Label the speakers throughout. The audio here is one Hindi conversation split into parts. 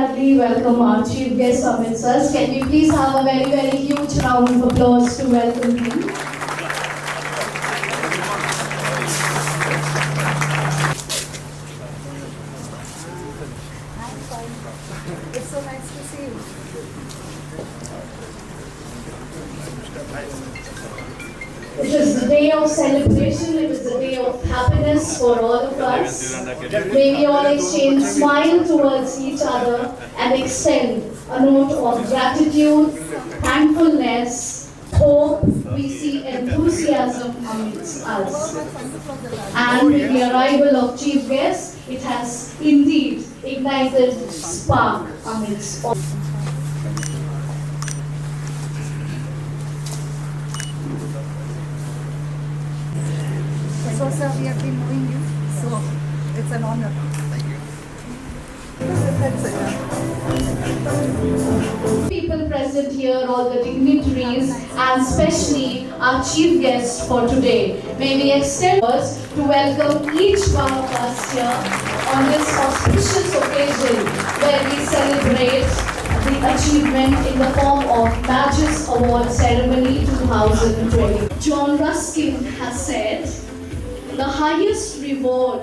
Speaker 1: gladly welcome our chief guest Amit sir. Can we please have a very, very huge round of applause to welcome him?
Speaker 2: It's so nice to see you.
Speaker 1: It is the day of celebration, it is the day of happiness for all of us. May we all exchange smile towards each other and extend a note of gratitude, thankfulness, hope. We see enthusiasm amidst us. And with the arrival of chief guest, it has indeed ignited spark amidst all.
Speaker 2: So, sir, we have been knowing you, so it's an honor. Thank you.
Speaker 1: People present here, all the dignitaries, and especially our chief guest for today. May we extend us to welcome each one of us here on this auspicious occasion where we celebrate the achievement in the form of Badges Award Ceremony 2020. John Ruskin has said, the highest reward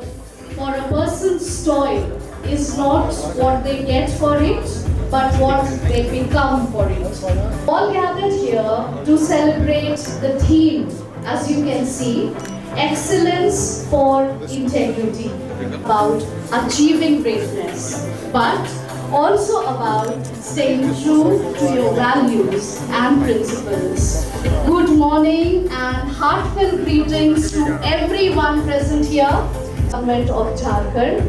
Speaker 1: for a person's toil is not what they get for it, but what they become for it. All gathered here to celebrate the theme, as you can see, excellence for integrity, about achieving greatness, but also about staying true to your values and principles. Good morning and heartfelt greetings to everyone present here, Government of Jharkhand.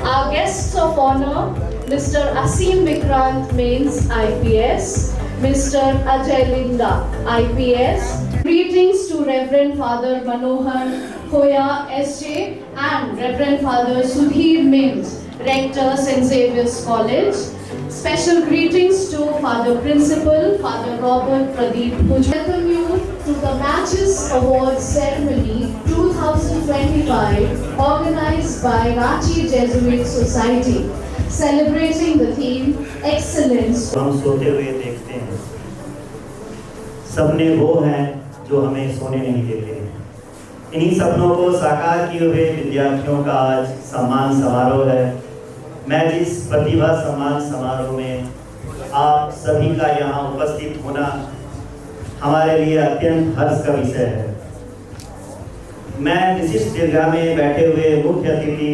Speaker 1: Our guests of honor, Mr. Asim Vikrant Mains, IPS, Mr. Ajay Linda, IPS. Greetings to Reverend Father Manohar Khoya, SJ, and Reverend Father Sudhir Mains, Rector, St. Xavier's College. Special greetings to Father Principal, Father Robert Pradeep Puj. Welcome you to the Badges Award Ceremony 2025 organized by Ranchi Jesuit Society, celebrating the theme Excellence.
Speaker 3: हम सोते हुए देखते हैं, सपने वो हैं जो हमें सोने नहीं देते हैं। इन्हीं सपनों को साकार किए हुए विद्यार्थियों का आज सम्मान समारोह है। मैं जिस प्रतिभा सम्मान समारोह में आप सभी का यहाँ उपस्थित होना हमारे लिए अत्यंत हर्ष का विषय है। मैं विशिष्ट दीर्घा में बैठे हुए मुख्य अतिथि,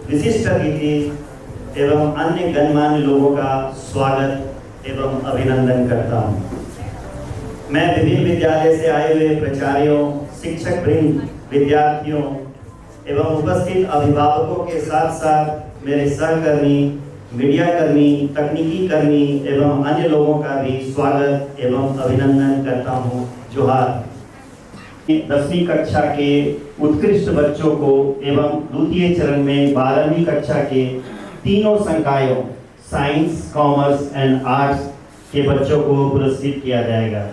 Speaker 3: विशिष्ट अतिथि एवं अन्य गणमान्य लोगों का स्वागत एवं अभिनंदन करता हूँ। मैं विभिन्न विद्यालय से आए हुए प्राचार्यों, शिक्षक वृंद, विद्यार्थियों एवं उपस्थित अभिभावकों के साथ साथ मेरे सहकर्मी, मीडिया कर्मी, तकनीकी कर्मी एवं अन्य लोगों का भी स्वागत एवं अभिनंदन करता हूँ। जोहार। 10वीं कक्षा के उत्कृष्ट बच्चों को एवं द्वितीय चरण में 12वीं कक्षा के तीनों संकायों साइंस, कॉमर्स एंड आर्ट्स के बच्चों को पुरस्कृत किया जाएगा।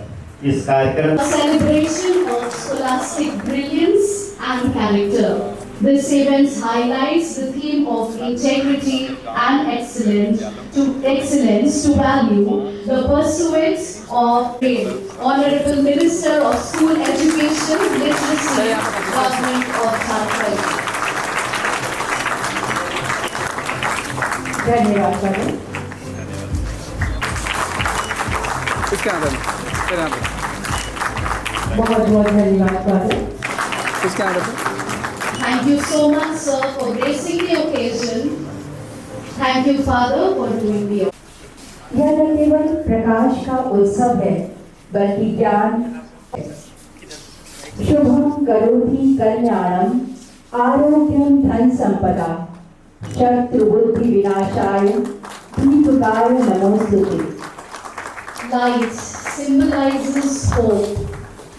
Speaker 3: इस कार्यक्रम
Speaker 1: celebration of scholastic brilliance and character. This event highlights the theme of integrity and excellence to value the pursuits of faith. Honorable Minister of School Education, Literacy, Government of Jharkhand.
Speaker 2: धन्यवाद सर। बहुत बहुत धन्यवाद sir.
Speaker 1: Thank you so much, sir, for gracing the occasion. Thank you, Father, for doing the.
Speaker 4: यह न केवल प्रकाश का उत्सव है, बल्कि ज्ञान। शुभम करोति कल्याणम, आरोग्यम धन संपदा, शत्रु बुद्धि विनाशाय, दीपकाय नमोस्तुते।
Speaker 1: Light symbolizes hope,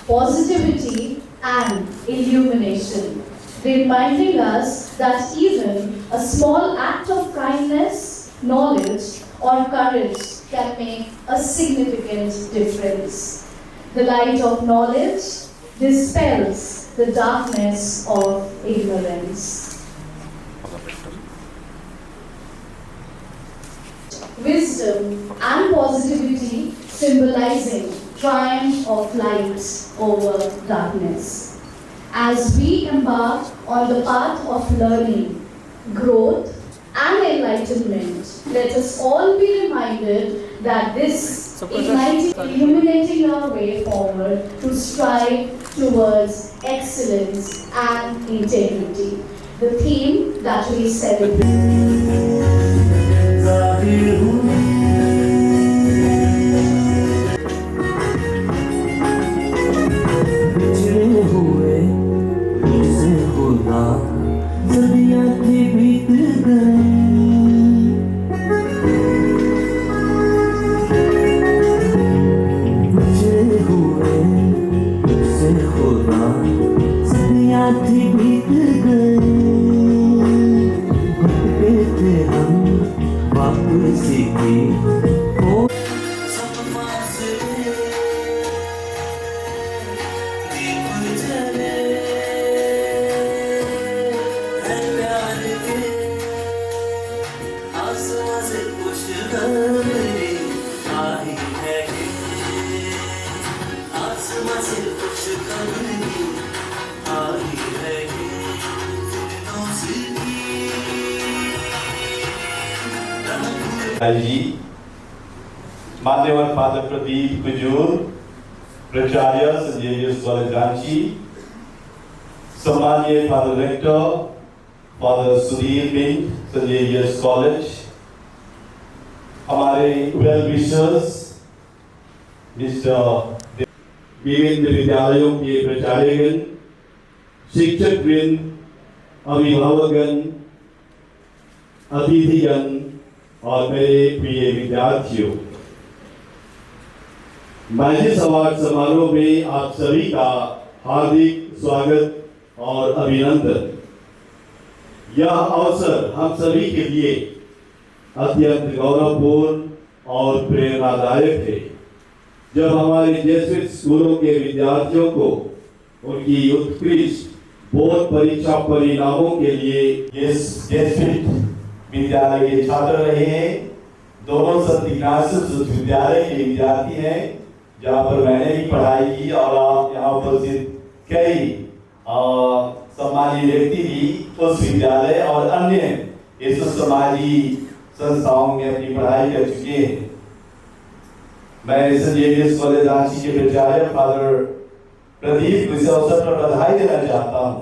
Speaker 1: positivity, and illumination, reminding us that even a small act of kindness, knowledge, or courage can make a significant difference. The light of knowledge dispels the darkness of ignorance. wisdom and positivity, symbolizing triumph of light over darkness. As we embark on the path of learning, growth, and enlightenment, let us all be reminded that this igniting, illuminating our way forward to strive towards excellence and integrity. The theme that we celebrate.
Speaker 5: जी, मान्यवर फादर प्रदीप कुजूर, प्राचार्य सेंट जेवियर्स कॉलेज रांची, सम्मानीय Father rector Father Sudhir Bind Saint Xavier's College, हमारे वेल विशर्स मिस्टर विभिन्न विद्यालयों के प्राचार्यगण, शिक्षकवृंद, अभिभावकगण, अतिथिगण और मेरे प्रिय विद्यार्थियों, मैजिक अवार्ड समारोह में आप सभी का हार्दिक स्वागत और अभिनंदन। यह अवसर हम सभी के लिए अत्यंत गौरवपूर्ण और प्रेरणादायक है, जब हमारे जेसुइट स्कूलों के विद्यार्थियों को उनकी उत्कृष्ट बोर्ड परीक्षा परिणामों के लिए जेसुइट विद्यालय के छात्र रहे हैं। दोनों संत इग्नाशियस विद्यालय के विद्यार्थी हैं, जहाँ पर मैंने भी पढ़ाई की और यहाँ उपस्थित कई सम्मानीय व्यक्ति भी उस विद्यालय और अन्य इस समाजी संस्थाओं में अपनी पढ़ाई कर चुके हैं। मैं सेंट जेवियर्स कॉलेज रांची के प्राचार्य फादर प्रदीप को इस अवसर पर बधाई देना चाहता हूँ।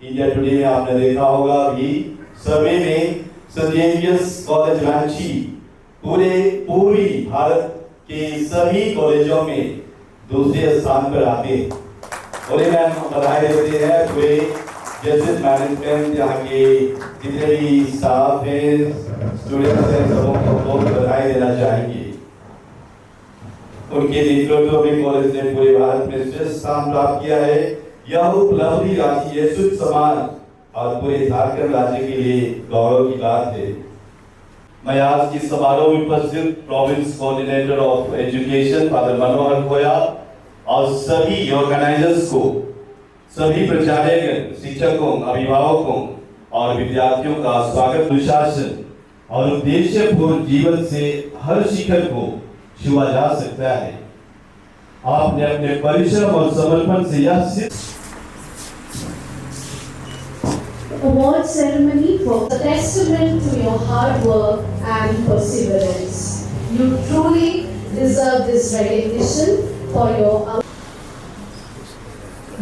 Speaker 5: इंडिया टुडे में आपने देखा होगा भी सर्वे में सेंट जेवियर्स कॉलेज रांची पूर्वी भारत के सभी कॉलेजों में दूसरे स्थान पर आते हैं। और ये मैं बधाई देते हैं पूरे जेसुइट मैनेजमेंट, यहाँ के जितने भी स्टाफ हैं, स्टूडेंट्स हैं, सबों को बहुत बधाई देना चाहेंगे। उनके नेतृत्व में कॉलेज ने पूरे भारत में श्रेष्ठ स्थान प्राप्त किया है। यह उपलब्धि रांची जेसुइट समाज और पूरे झारखंड राज्य के लिए गौरव की बात है। मैं आज की समारोह में उपस्थित province coordinator of education Father Manohar Khoya और सभी ऑर्गेनाइजर्स को, सभी प्राचार्यगण, शिक्षकों, अभिभावकों और विद्यार्थियों का स्वागत। अनुशासन और उद्देश्यपूर्ण जीवन से हर शिखर को छुआ जा सकता है। आपने अपने परिश्रम और समर्पण से यह सिद्ध
Speaker 1: Award ceremony for a testament to your hard work and perseverance. You truly deserve this recognition for your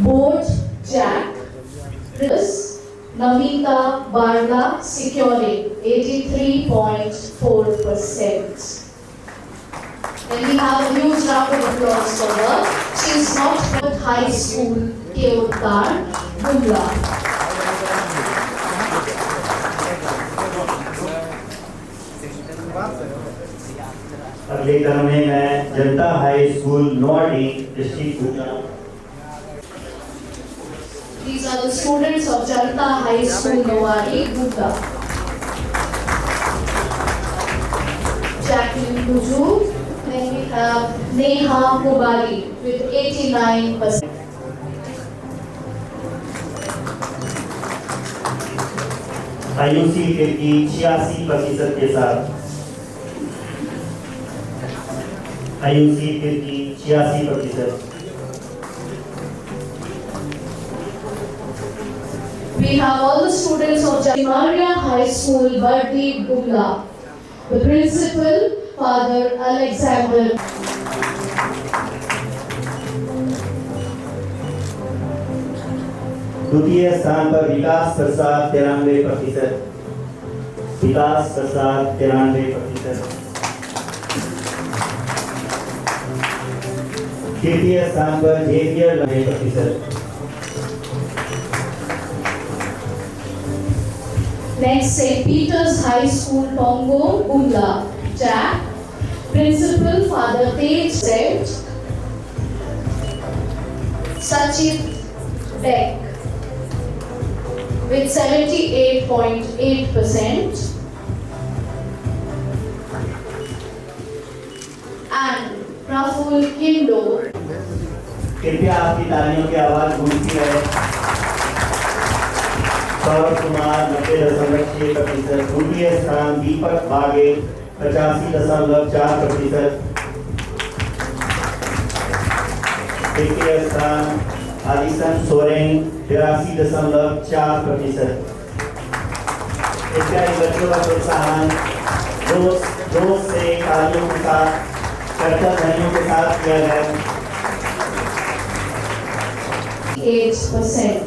Speaker 1: board Jack, Namita Barla securing 83.4%. Then we have a huge round of applause for her. She is not from High School, Keotkar, Bumla.
Speaker 3: अगले क्रम में मैं Janata high school Noadi district
Speaker 1: These are the students of Janta High School, Nowari, Bhuta. Jacqueline Kuju, then we have Neha Kubari with 89%.
Speaker 3: आयुसी की 86% के साथ आयुषी कीर्ति 86%।
Speaker 1: We have all the students of Jaimaria High School, Bardi Gumla. The principal, Father Alexander.
Speaker 3: द्वितीय स्थान पर विकास प्रसाद 93%। विकास प्रसाद 93%। तृतीय स्थान पर Xavier 90%।
Speaker 1: Next, St. Peter's High School, Tongo, Gumla, Jack. Principal, Father Tej Set. Sachit Beck with 78.8%. And Praful Kindo.
Speaker 3: कृपया आपकी तालियों की आवाज गूंजती रहे। सौरभ कुमार 90.6%। द्वितीय स्थान दीपक बागे 85.4%। तृतीय स्थान आदिसन सोरेन 83.4%। इत्यादि बच्चों का प्रोत्साहन जोश से तालियों के साथ करतब ध्वनियों के साथ किया जाए।
Speaker 1: 8%.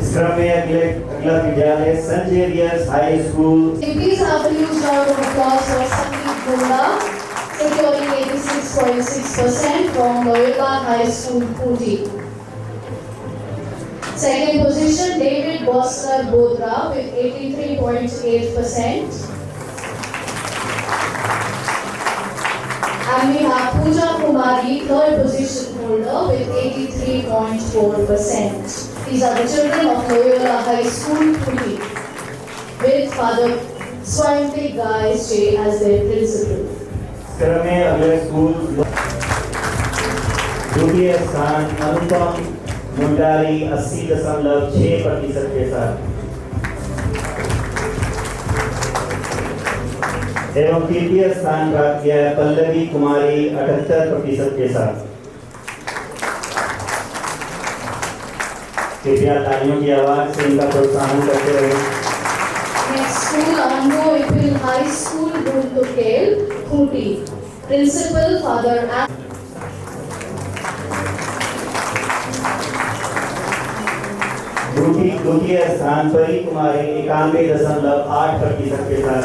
Speaker 3: इस क्रम में अगला विद्यालय Saint Xavier's High School.
Speaker 1: Please have a huge round of applause for Sandeep Gunda, securing 86.6% from Loyola High School, Kooty. Second position, David Bosner Bodra with 83.8%. And we have Pooja Kumari, third position holder with 83.4%. These are the children of Loyola High School, Kooty, with Father Swantik Gais J as their principal.
Speaker 3: क्रम में अगले स्कूल द्वितीय स्थान अनुपम मुंडारी 80.6% के साथ एवं तृतीय स्थान प्राप्त किया है पल्लवी कुमारी 78% के साथ। कृपया तालियों की आवाज से इनका प्रोत्साहन करते रहे।
Speaker 1: Next school, Ango Ipil High School, Guntukel, Kooty. Principal, Father
Speaker 3: द्वितीय स्थान परी कुमारी 91.8% के साथ।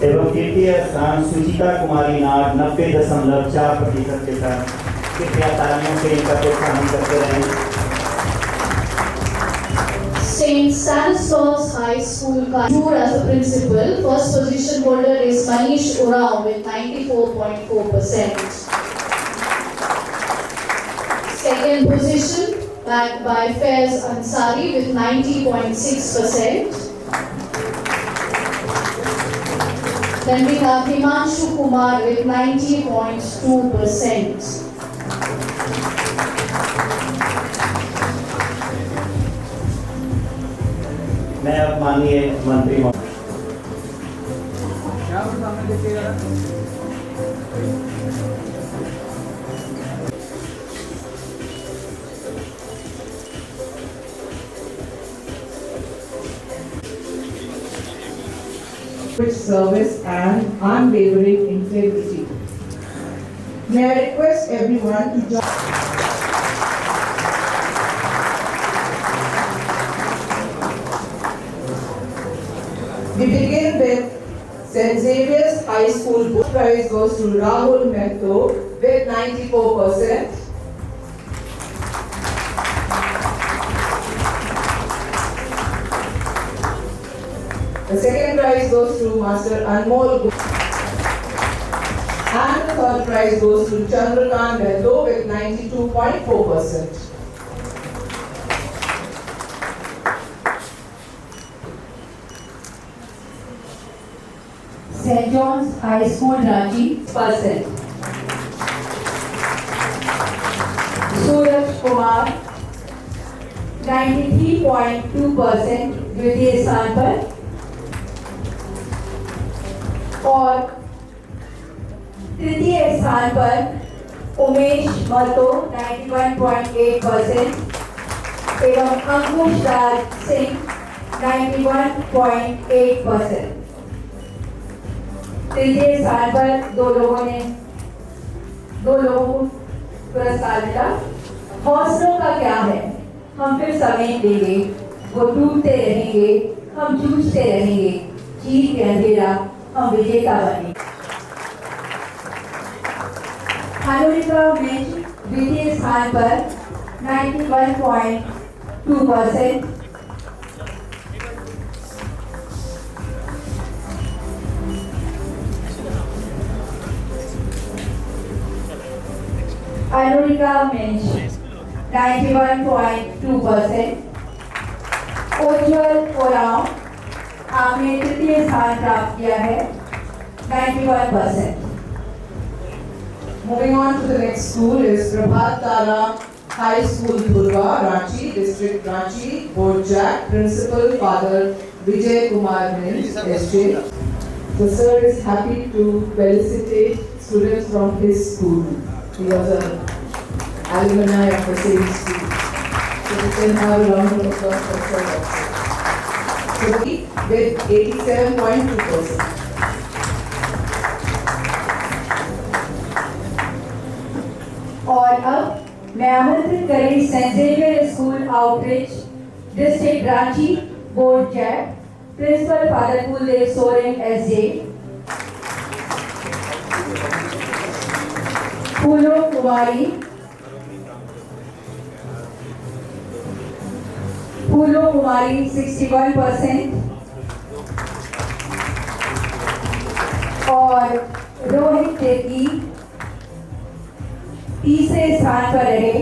Speaker 3: एवं तृतीय स्थान सुचिता कुमारी नाग 90.4% के साथ। कृपया तालियों से इनका प्रोत्साहन करते रहें।
Speaker 1: St. Stanislaus High School, Kanjur as the principal. First position holder is Manish Urao with 94.4%. Second position backed by Faiz Ansari with 90.6%. Then we have Himanshu Kumar with 90.2%.
Speaker 3: मैं अब माननीय मंत्री
Speaker 6: with service and unwavering integrity. May I request everyone to join. We begin with St. Xavier's High School. Book prize goes to Rahul Mehto with 94%. The second prize goes to Master Anmol Gupta. And the third prize goes to Chandrakant Mehto with 92.4%.
Speaker 4: St. John's High School, Ranchi,
Speaker 6: percent. Suraj Kumar 93.2% द्वितीय स्थान पर और तृतीय स्थान पर उमेश महतो 91.8% एवं अंकुश राज सिंह 91.8%। तृतीय स्थान पर दो लोगों को पुरस्कार मिला। हौसलों का क्या है, हम फिर समय देंगे, वो टूटते रहेंगे, हम जूझते रहेंगे, जीत के अंधेरा हम विजेता बनेंगे। अनुरिका मिंज द्वितीय स्थान पर 91.2%। अनुरिका मिंज 91.2%। उज्जवल ओरांव आपने तृतीय स्थान प्राप्त किया है 91%।
Speaker 7: Moving on to the next school is Prabhat Tara High School, Dhurwa, Ranchi, District Ranchi, Board Jack, Principal Father Vijay Kumar Mind, SJ. The sir is happy to felicitate students from his school. He was an alumni of the same school. So we can have a round of applause for sir also. So with 87.2%.
Speaker 4: और अब मैं आमंत्रित करी Saint Xavier school outreach district Ranchi board JAC principal Father Kuldev Soren SJ, Phulo कुमारी 61% और रोहित टेकी तीसरे स्थान पर रहे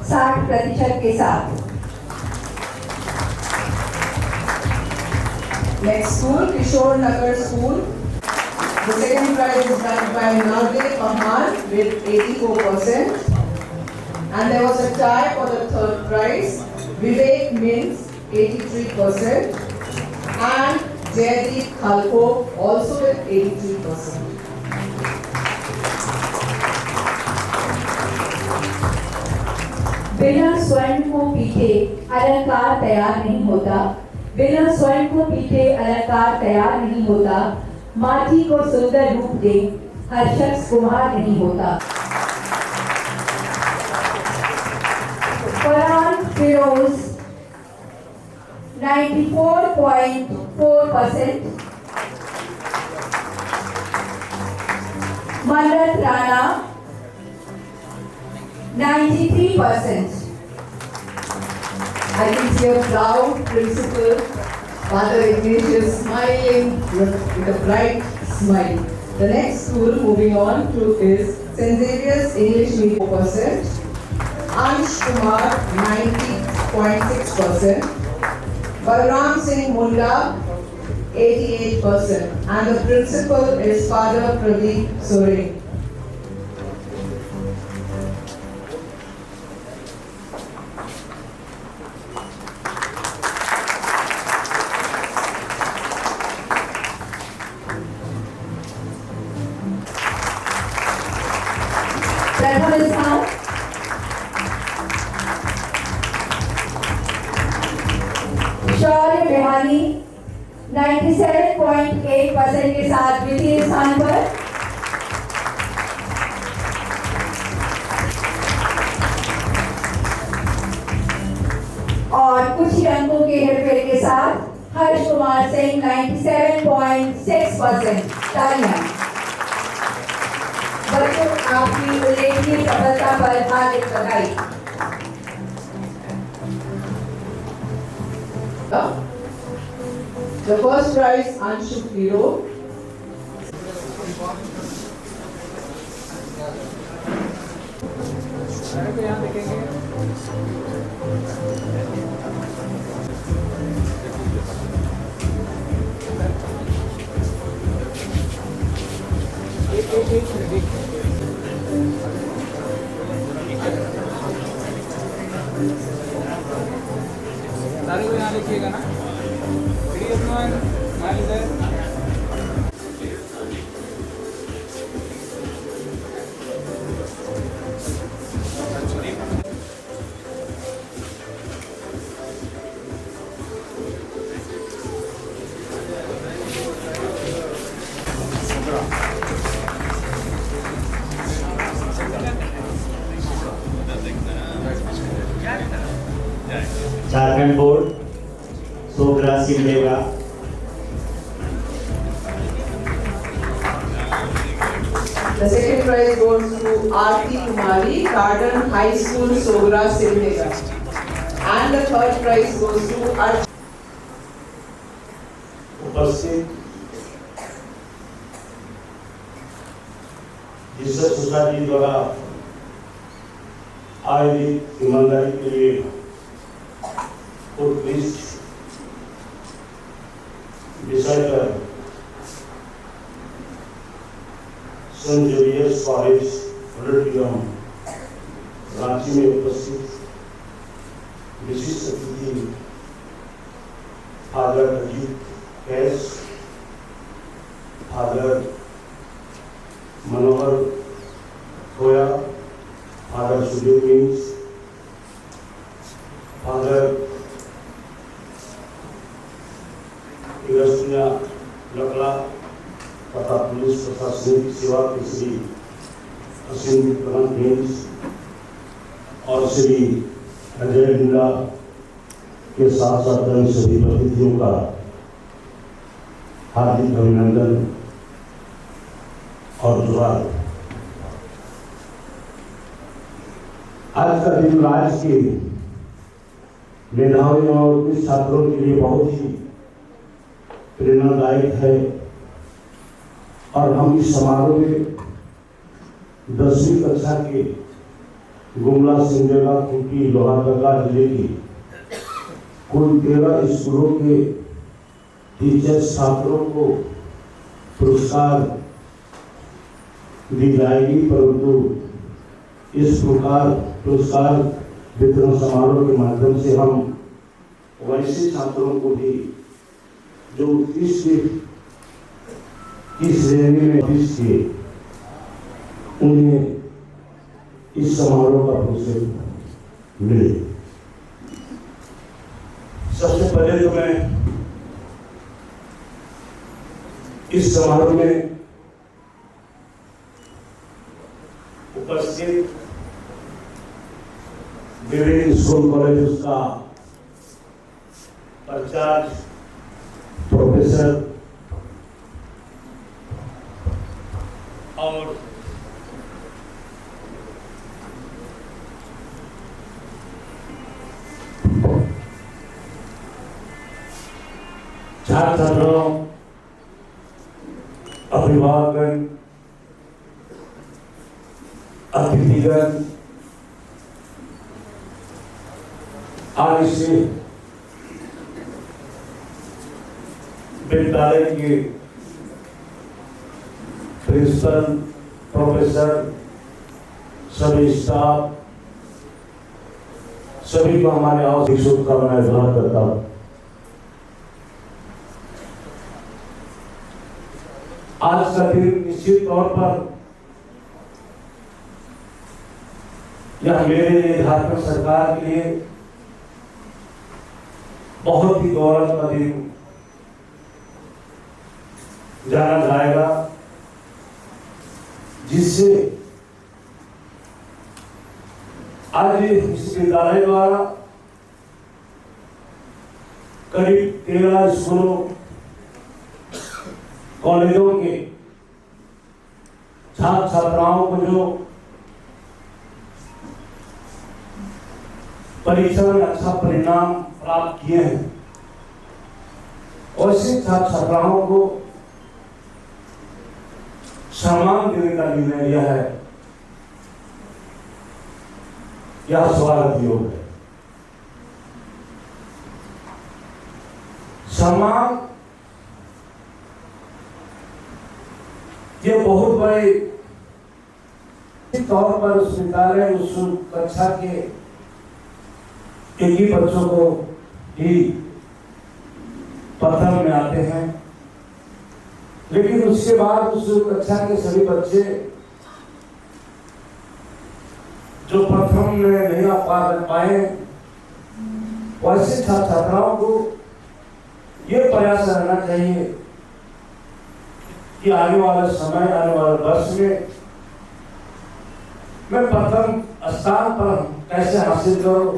Speaker 4: 60% के साथ।
Speaker 7: Next school, Kishore Nagar School. The second prize is backed by Nardev Mahan with 84%. And there was a tie for the third prize. Vivek Mins 83% and Jaydeep Khalko also with 83%.
Speaker 4: बिना स्वर्ण को पीछे अलंकार तैयार नहीं होता, बिना स्वर्ण को पीछे अलंकार तैयार नहीं होता, माटी को सुंदर रूप दे हर शख्स कुम्हार नहीं होता। फरहान फिरोज 94.4%, मन्नत Rana 93%।
Speaker 7: I can see a proud principal, Father Ignatius smiling with a bright smile. The next school moving on to is St. Xavier's English Medium 4%, Ansh Kumar 90.6%, Balram Singh Munda 88%, and the principal is Father Pradeep Soren.
Speaker 4: प्रथम स्थान शौर्य बिहानी 97.8% के साथ द्वितीय स्थान पर। और कुछ ही अंकों के हेरफेर के साथ हर्ष कुमार सिंह 97.6%। तालियां। बच्चों आपकी उल्लेखनीय सफलता पर हार्दिक बधाई।
Speaker 7: The first prize, Anshu Hero.
Speaker 8: सारे को यहाँ लिखिएगा ना।
Speaker 3: Jharkhand board Sogra Simdega.
Speaker 7: The second prize goes to Aarti Kumari, Garden High School, Sogra, Simdega. And the third prize goes to Arjun.
Speaker 9: उपस्थित जीसस सोसाइटी द्वारा आयोजित ईमानदारी के लिए उत्कृष्ट विषय पर Saint Xavier's College auditorium Ranchi में उपस्थित विशिष्ट अतिथि फादर अजीत कैस, फादर मनोहर खोया, फादर सुदेव मीन्स, फादर इगस्टिना लकला तथा पुलिस प्रशासनिक सेवा के श्री असीम प्रधान मीन्स और श्री अजय बिंदा के साथ साथ अन्य सभी अतिथियों का हार्दिक अभिनंदन और जुराल। आज का दिन राज्य के मेधावी और कुछ छात्रों के लिए बहुत ही प्रेरणादायक है और हम इस समारोह में 10वीं कक्षा के गुमला सिमडेगा खूंटी लोहागढ़ जिले की कुल 13 स्कूलों के टीचर्स छात्रों को पुरस्कार दी जाएगी, परंतु इस प्रकार पुरस्कार वितरण समारोह के माध्यम से हम वैसे छात्रों को भी जो उत्कृष्ट की श्रेणी में उत्कृष्ट किए उन्हें इस समारोह का पुरस्कार मिले। सबसे पहले तो मैं इस समारोह में उपस्थित विभिन्न स्कूल कॉलेज का प्राचार्य प्रोफेसर और छात्र छात्राओं, अभिभावकगण, अतिथिगण, आज से विद्यालय के प्रिंसिपल, प्रोफेसर, सभी स्टाफ, सभी को हमारे हार्दिक शुभकामनाएं व्यक्त करता हूं। आज का दिन निश्चित तौर पर यह मेरे लिए झारखंड सरकार के लिए बहुत ही गौरव का दिन जाना जाएगा, जिससे आज इस विद्यालय द्वारा करीब 13 स्कूलों कॉलेजों के छात्र छात्राओं को जो परीक्षा में अच्छा परिणाम प्राप्त किए हैं, ऐसे छात्र छात्राओं को सम्मान देने का निर्णय लिया है। यह स्वागत योग है। सम्मान ये बहुत बड़े तौर पर उस विद्यालय उस कक्षा के एक ही बच्चों को ही प्रथम में आते हैं, लेकिन उसके बाद उस कक्षा के सभी बच्चे जो प्रथम में नहीं आ पाए, वैसे छात्राओं को ये प्रयास रहना चाहिए कि आने वाले समय, आने वाले वर्ष में मैं प्रथम स्थान पर कैसे हासिल करूं,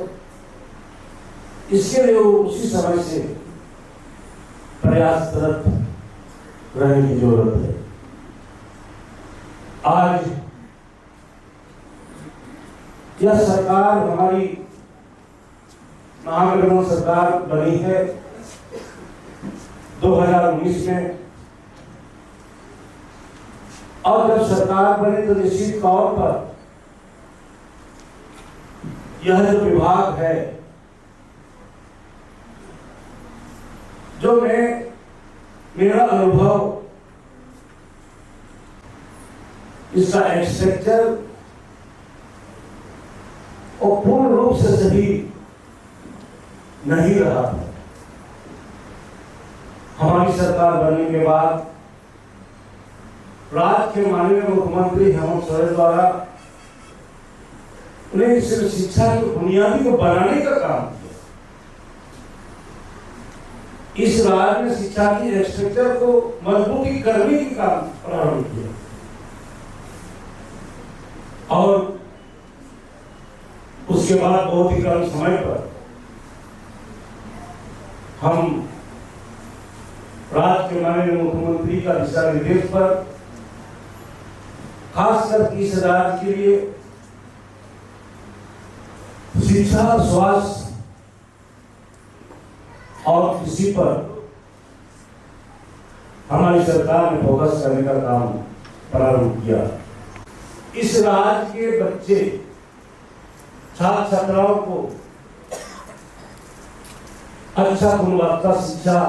Speaker 9: इसके लिए उसी समय से प्रयासरत रहने की जरूरत है। आज यह सरकार हमारी महागठबंधन सरकार बनी है 2019 में, और जब सरकार बनी तो निश्चित तौर पर यह जो विभाग है, जो मेरा अनुभव इसका स्ट्रक्चर और पूर्ण रूप से सही नहीं रहा। हमारी सरकार बनने के बाद राज्य के माननीय मुख्यमंत्री हेमंत सोरेन द्वारा उन्हें सिर्फ शिक्षा की बुनियादी को बनाने का काम किया। इस राज्य में शिक्षा की स्ट्रक्चर को मजबूती करने की काम प्रारंभ किया, और उसके बाद बहुत ही कम समय पर हम राज्य के माननीय मुख्यमंत्री का दिशा निर्देश पर खासकर इस राज्य के लिए शिक्षा, स्वास्थ्य और कृषि पर हमारी सरकार ने फोकस करने का काम प्रारंभ किया। इस राज्य के बच्चे, छात्र छात्राओं को अच्छा गुणवत्ता शिक्षा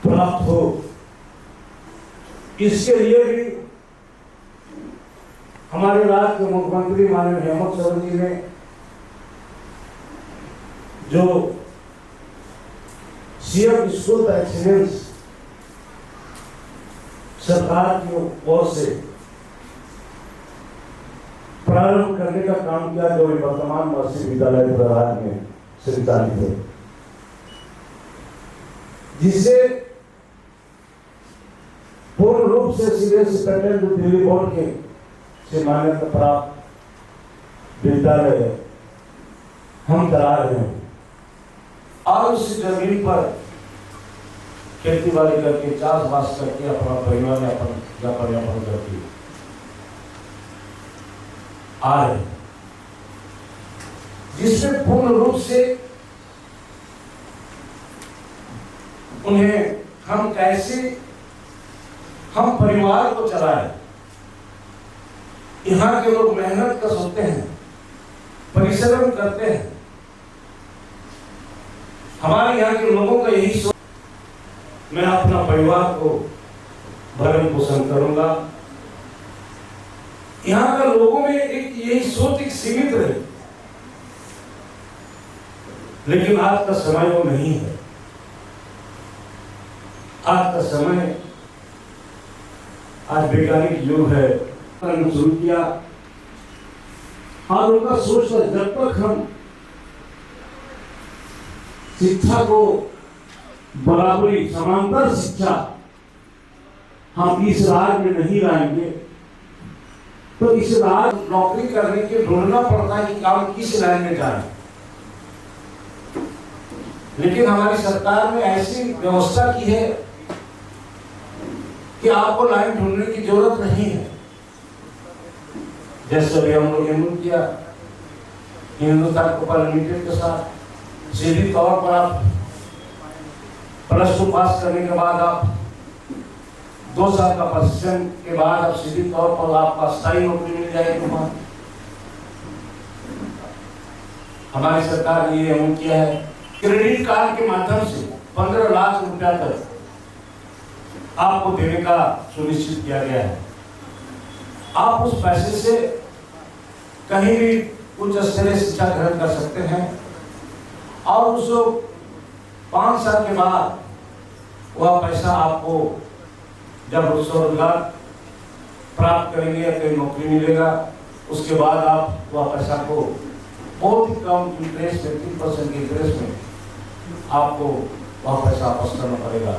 Speaker 9: प्राप्त हो, इसके लिए भी हमारे राज्य के मुख्यमंत्री माननीय हेमंत सोरेन जी ने जो सीएम स्कूल एक्सीलेंस सरकार की ओर से प्रारंभ करने का काम किया, जो वर्तमान मत्स्य विद्यालय प्रधान में संचालित है, जिससे पूर्ण रूप से सीबीएसई पैटर्न जो दिल्ली बोर्ड के से मान्यता प्राप्त विद्यालय है, हम चला रहे हैं। और उस जमीन पर खेती बाड़ी करके, चाष बास करके अपना परिवार यापन करके आ रहे, जिसमें पूर्ण रूप से उन्हें हम कैसे हम परिवार को चलाएं। यहाँ के लोग मेहनत कर सकते हैं, परिश्रम करते हैं। हमारे यहाँ के लोगों का यही सोच, मैं अपना परिवार को भरण पोषण करूंगा। यहाँ के लोगों में एक यही सोच एक सीमित रही, लेकिन आज का समय वो नहीं है। आज का समय, आज वैज्ञानिक युग है, शुरू किया, और उनका सोच था जब तक हम शिक्षा को बराबरी, समांतर शिक्षा हम इस राज्य में नहीं लाएंगे, तो इस राज्य नौकरी करने के ढूंढना पड़ता है कि काम किस लाइन में जाए। लेकिन हमारी सरकार ने ऐसी व्यवस्था की है कि आपको लाइन ढूंढने की जरूरत नहीं है। जैसे अभी हम लोग एमओयू किया हिंदुस्तान कोपा लिमिटेड के साथ, सीधी तौर पर आप +2 पास करने के बाद आप 2 साल का प्रशिक्षण के बाद आप सीधी तौर पर आपका स्थायी नौकरी मिल जाएगी। वहां हमारी सरकार ने ये एमओयू किया है, क्रेडिट कार्ड के माध्यम से 15 लाख रुपया तक आपको देने का सुनिश्चित किया गया है। आप उस पैसे से कहीं भी उच्च स्तरीय शिक्षा ग्रहण कर सकते हैं और उस 5 साल के बाद वह पैसा आपको जब रोजगार प्राप्त करेंगे या कहीं नौकरी मिलेगा, उसके बाद आप वह पैसा को बहुत ही कम इंटरेस्ट में 3% के इंटरेस्ट में आपको वह पैसा वापस करना पड़ेगा।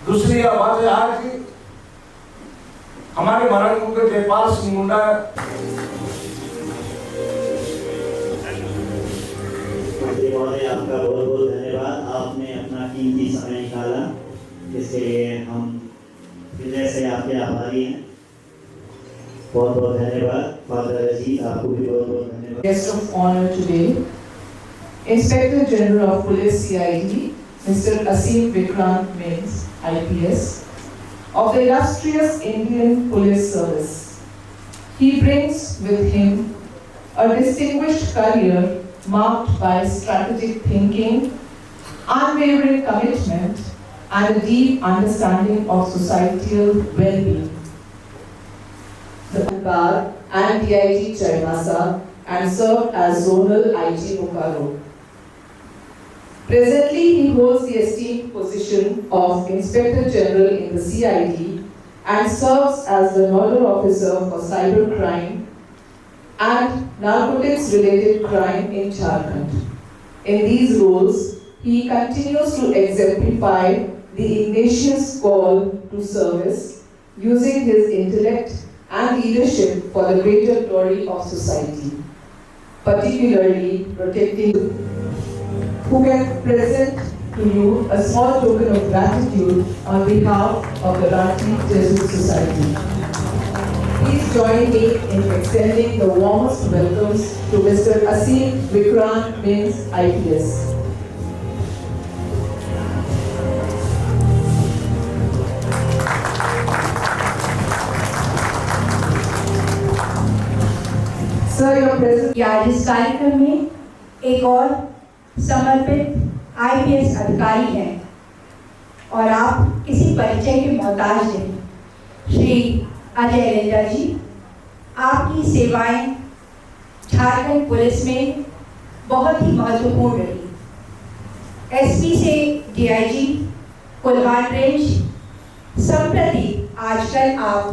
Speaker 9: दूसरी बात यह है कि हमारे महाराज के जयपाल सिंह मुंडा
Speaker 3: महोदय, आपका बहुत बहुत धन्यवाद। आपने अपना कीमती समय निकाला, इसके लिए हम हृदय से आपके आभारी हैं। बहुत बहुत धन्यवाद। फादर अजीत, आपको भी बहुत बहुत धन्यवाद।
Speaker 7: Guest of honor today, Inspector General of Police CID, Mr. Asim Vikrant Mins, IPS, of the illustrious Indian Police Service. He brings with him a distinguished career marked by strategic thinking, unwavering commitment, and a deep understanding of societal well-being. The Bar and DIG Chaimasa and served as Zonal IG Bokaro. Presently, he holds the esteemed position of Inspector General in the CID and serves as the Nodal Officer for Cybercrime and Narcotics-related crime in Jharkhand. In these roles, he continues to exemplify the Ignatius call to service, using his intellect and leadership for the greater glory of society, particularly protecting who can present to you a small token of gratitude on behalf of the Ranchi Jesuit Society. Please join me in extending the warmest welcomes to Mr. Asim Vikrant Mins, IPS. Sir, your presence.
Speaker 4: या इस कार्यक्रम में एक और समर्पित आईपीएस अधिकारी हैं और आप किसी परिचय के मोहताज नहीं। श्री अजय रेंजा जी, आपकी सेवाएं झारखंड पुलिस में बहुत ही महत्वपूर्ण रही। एसपी से डीआईजी, कुल्हान रेंज, संप्रति आजकल आप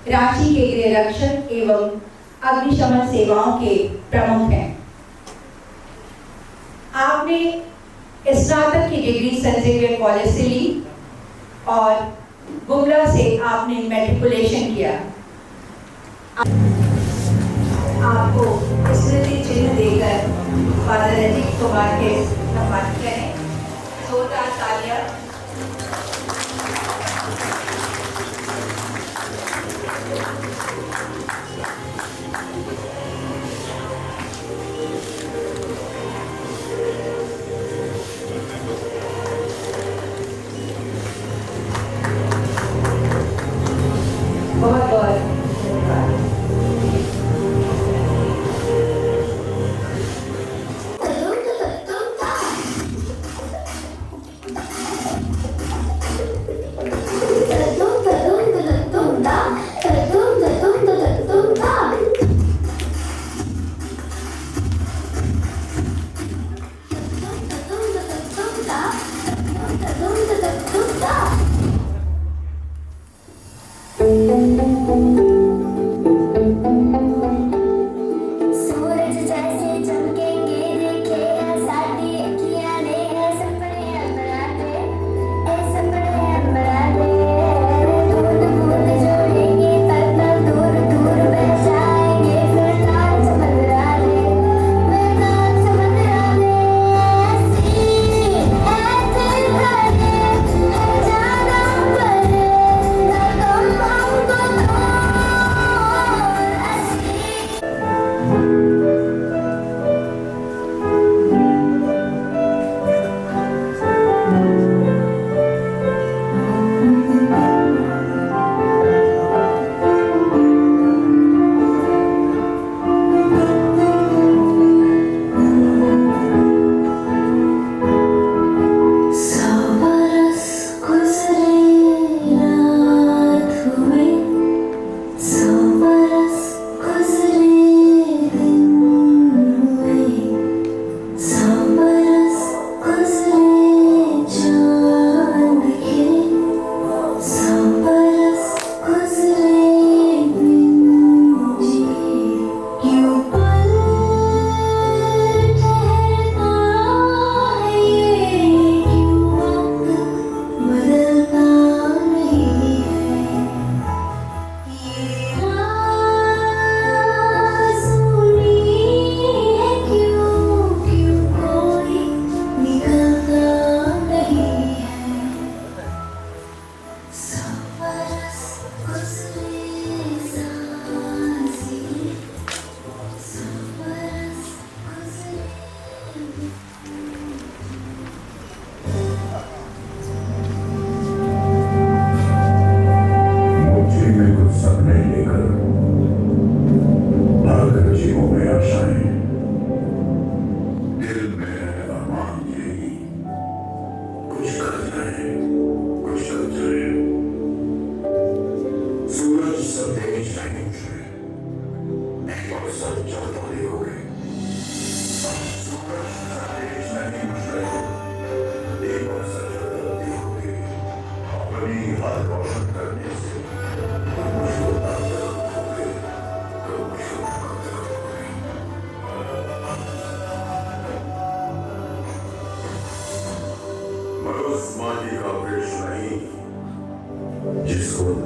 Speaker 4: रांची के गृह रक्षक एवं अग्निशमन सेवाओं के प्रमुख हैं। आपने स्नातक की डिग्री सेंट जेवियर कॉलेज से ली और गुमला से आपने मैट्रिकुलेशन किया। आपको स्मृति चिन्ह देकर फादर अजीत कुमार के सम्मानित करें। जोरदार तालियां। बहुत बहुत धन्यवाद।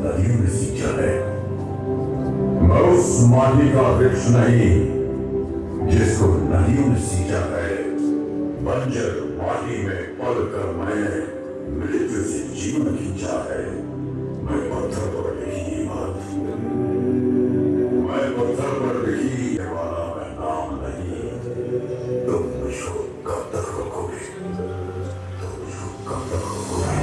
Speaker 10: नदियों ने सींचा है। मैं उस माटी का वृक्ष नहीं जिसको नदियों ने सींचा है। बंजर माटी में पल कर मैंने मृत्यु से जीवन खींचा है। मैं पत्थर पर लिखी बात, मैं पत्थर पर लिखी वाला मैं नाम नहीं। तुम मुझको कब तक रोकोगे? तुम मुझको कब तक रोकोगे?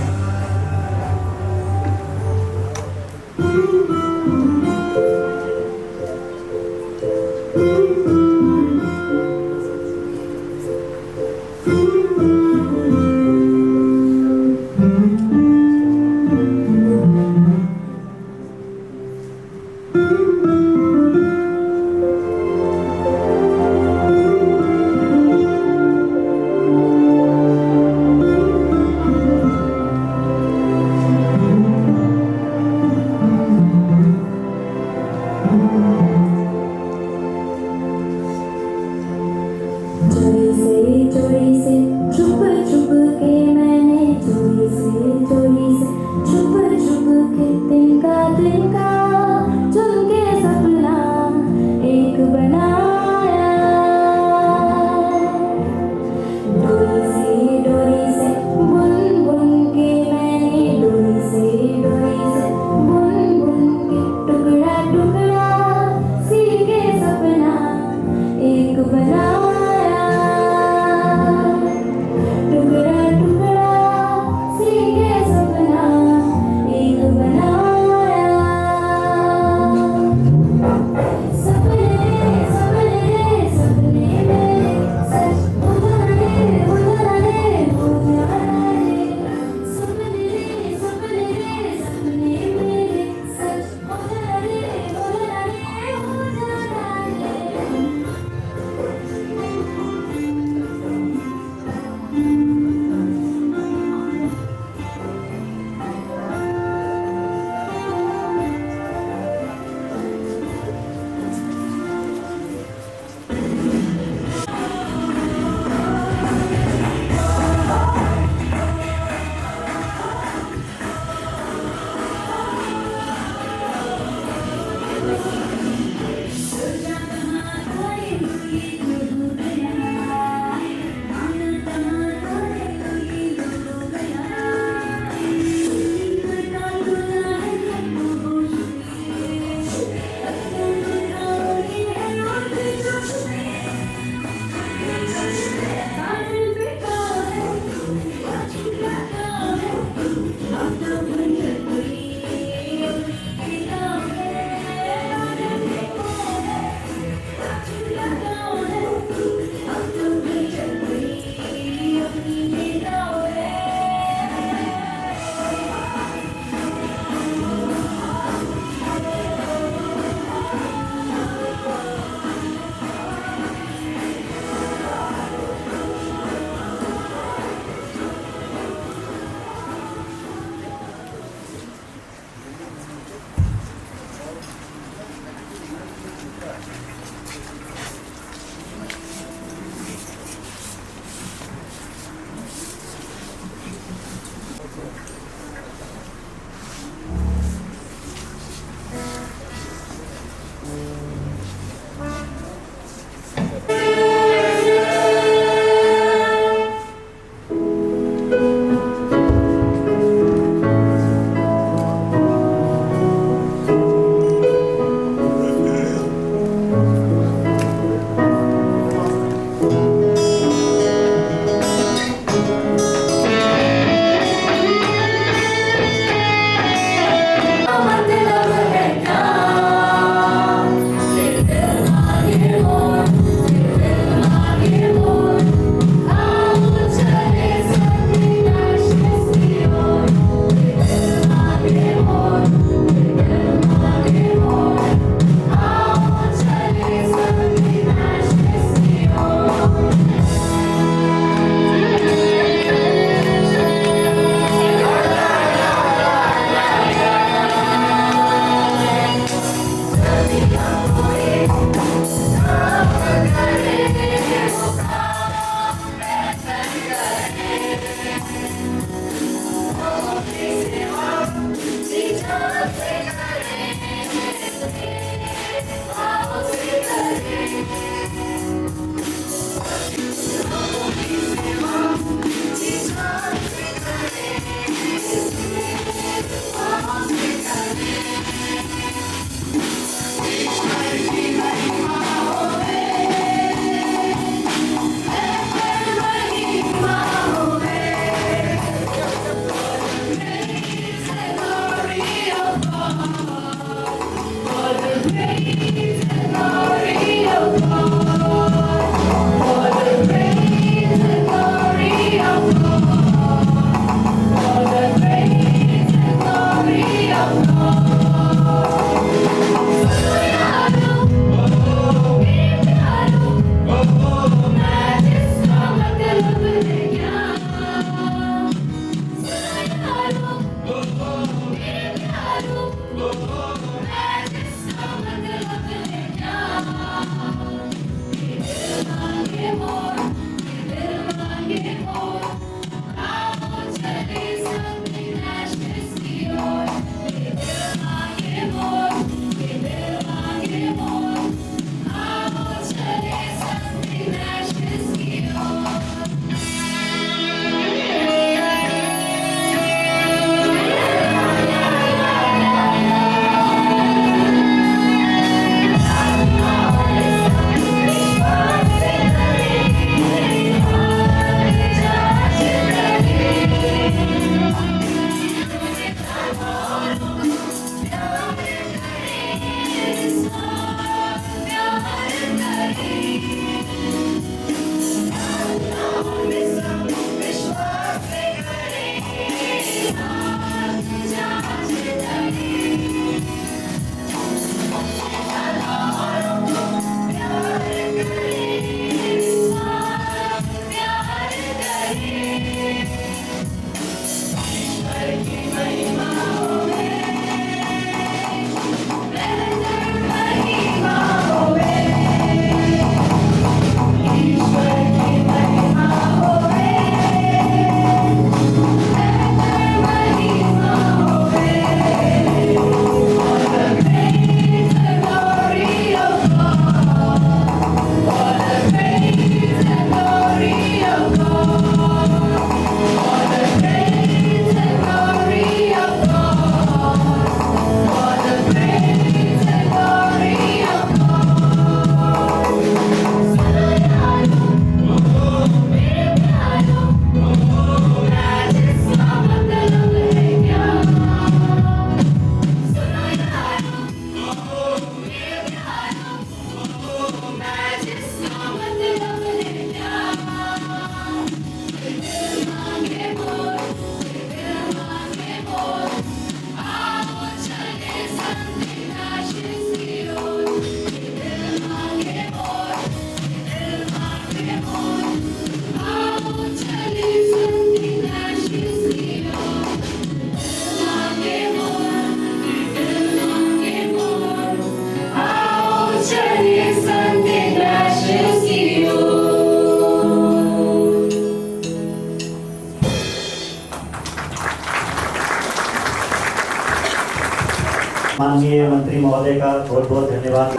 Speaker 3: माननीय मंत्री महोदय का बहुत बहुत धन्यवाद।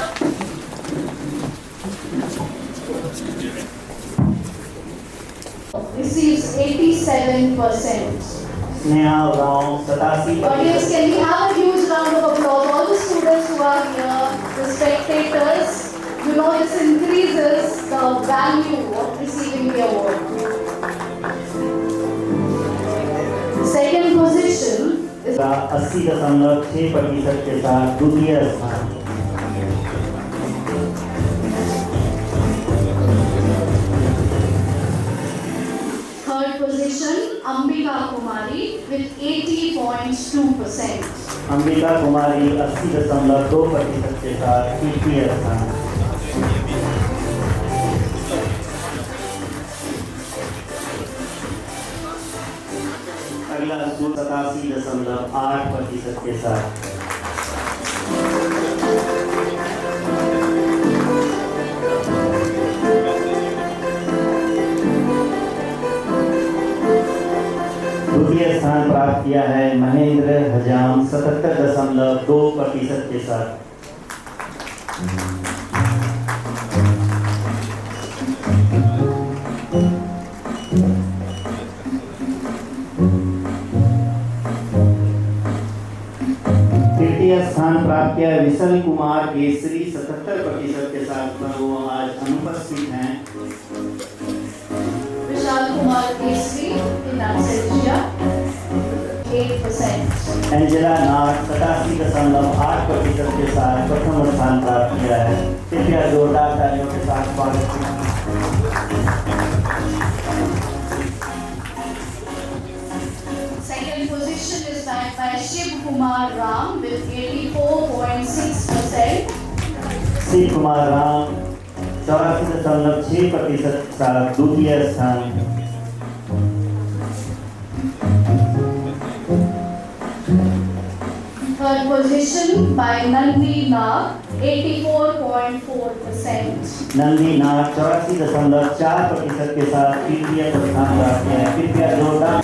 Speaker 1: Receives 87%.
Speaker 3: Sneha Rao 87।
Speaker 1: Audience, can we have a huge round of applause? All the students who are here, the spectators, you know this increases the value of receiving the award. Second position is
Speaker 3: 80.6% के साथ द्वितीय स्थान।
Speaker 1: Third position, Ambika Kumari with 80.2%.
Speaker 3: Ambika कुमारी 80.2% के साथ तृतीय स्थान। अगला स्कूल 87.8% के साथ। द्वितीय स्थान प्राप्त किया है महेंद्र हजाम 77.2% के साथ। तृतीय स्थान प्राप्त किया विशाल कुमार केसरी 77% के साथ, पर वो आज अनुपस्थित हैं।
Speaker 1: Vishal Kumar Kesri in absentia. 8%.
Speaker 3: Angela नाग 87.8% के साथ प्रथम स्थान प्राप्त किया है। कृपया जोरदार तालियों के साथ स्वागत
Speaker 1: Second position is backed by Shiv Kumar Ram with 84.6%.
Speaker 3: Shiv Kumar Ram 84.6% साथ द्वितीय स्थान।
Speaker 1: Third position by Nandi Nag, 84.4%.
Speaker 3: Nandi नाग 84.4% के साथ तृतीय स्थान प्राप्त किया है। कृपया जोरदार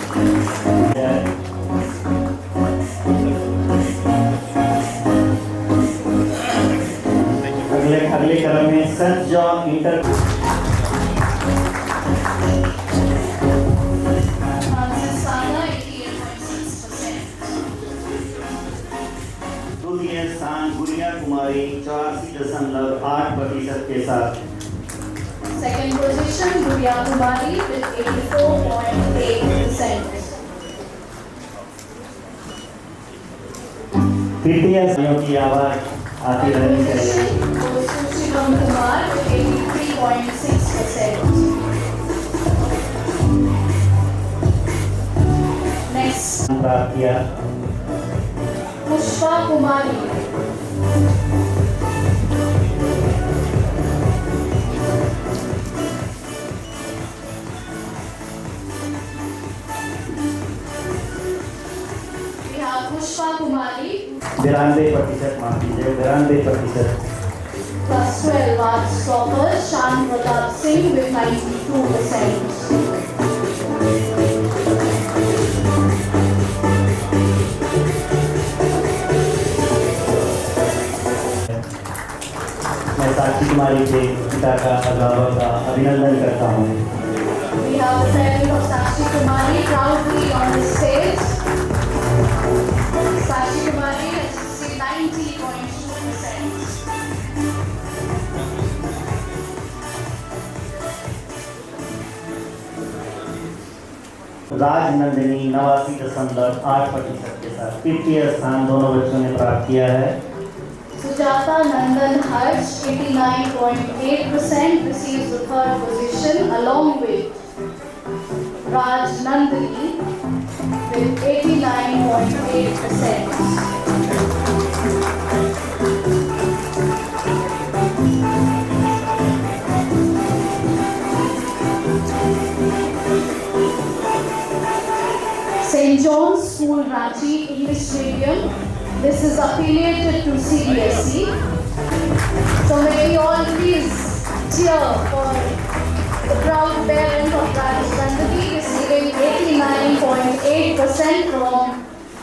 Speaker 3: अगले क्रम में सेंट जॉन इंटर
Speaker 1: Sana 88.6%.
Speaker 3: द्वितीय स्थान गुड़िया कुमारी 84.8% के साथ।
Speaker 1: Second position Guriya Kumari with 84.8%.
Speaker 3: तृतीय स्थान की आवाज आती रहनी चाहिए।
Speaker 1: Shivam Kumar with 83.6%. Next,
Speaker 3: प्राप्त किया।
Speaker 1: Pushpa Kumari. We have Pushpa Kumari.
Speaker 3: 92% माफ कीजिए 92%।
Speaker 1: Plus 12 arts topper Shan Pratap Singh with 92%.
Speaker 3: मैं साक्षी कुमारी के पिता का अभिभावक का अभिनंदन करता हूँ।
Speaker 1: We have the parent of Sakshi Kumari proudly on the stage. Sakshi Kumari has received 90.2%.
Speaker 3: Rajnandini 89.8% के साथ तृतीय स्थान दोनों बच्चों ने प्राप्त किया है।
Speaker 1: Sujata Nandan Harsh 89.8% receives the third position along with Raj Nandini with 89.8%. St. John's School Ranchi English Medium. This is affiliated to CBSE. So may we all please cheer for the proud parent of Raj Nandini receiving 89.8% from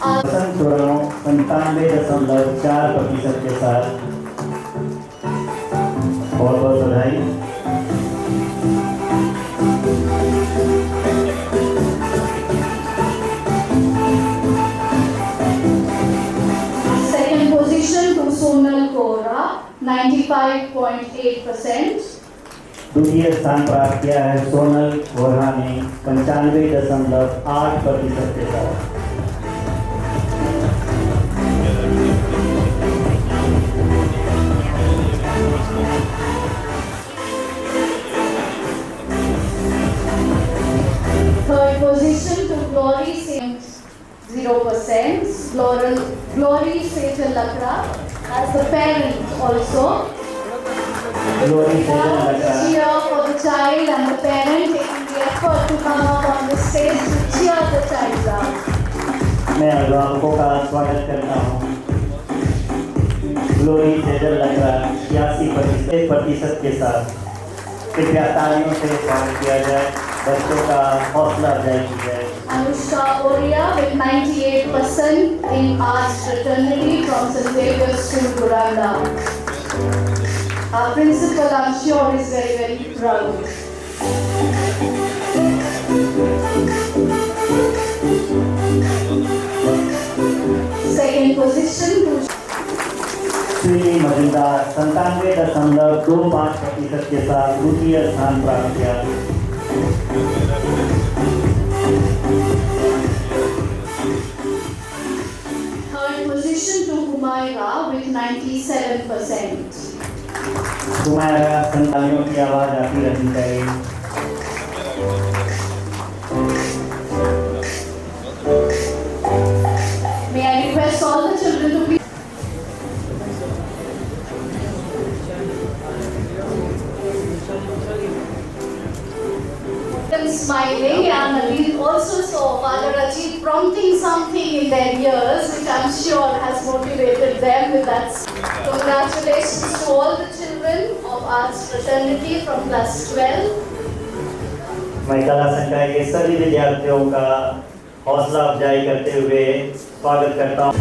Speaker 1: our
Speaker 3: 97.4% के साथ। बहुत बहुत बधाई।
Speaker 1: second position to Sonal Kora 95.8%.
Speaker 3: द्वितीय स्थान प्राप्त किया है सोनल वोरा ने 95.8% के साथ।
Speaker 1: Third position to Glory Saint 0%. Glory Saint Lakra as the parent also.
Speaker 3: Glory Sejal लगा
Speaker 1: Cheer for the child and the parent taking the effort to come up on the stage to cheer the child up.
Speaker 3: मैं अभिभावकों का स्वागत करता हूँ। ग्लोरी सेजल लगा 86% के साथ। कृपया तालियों से स्वागत किया जाए। बच्चों का हौसला अफजाई की जाए।
Speaker 1: Anushka Oria with 98% in arts fraternity from St. Xavier School, Guranda. Our principal, I'm sure, is very, very proud. Second position to
Speaker 3: Shri Majumdar 97.25% के साथ द्वितीय स्थान प्राप्त किया।
Speaker 1: Humaira with 97%.
Speaker 3: हुमायरा संतालियों की आवाज आती रहनी चाहिए।
Speaker 1: May I request all the children to be smiling, and we also saw Father Ajit prompting something in their ears, which I'm sure has motivated them with that. Congratulations to all the children of Arts Fraternity from class 12.
Speaker 3: मैं कला संकाय के सभी विद्यार्थियों का हौसला अफजाई करते हुए स्वागत करता हूँ।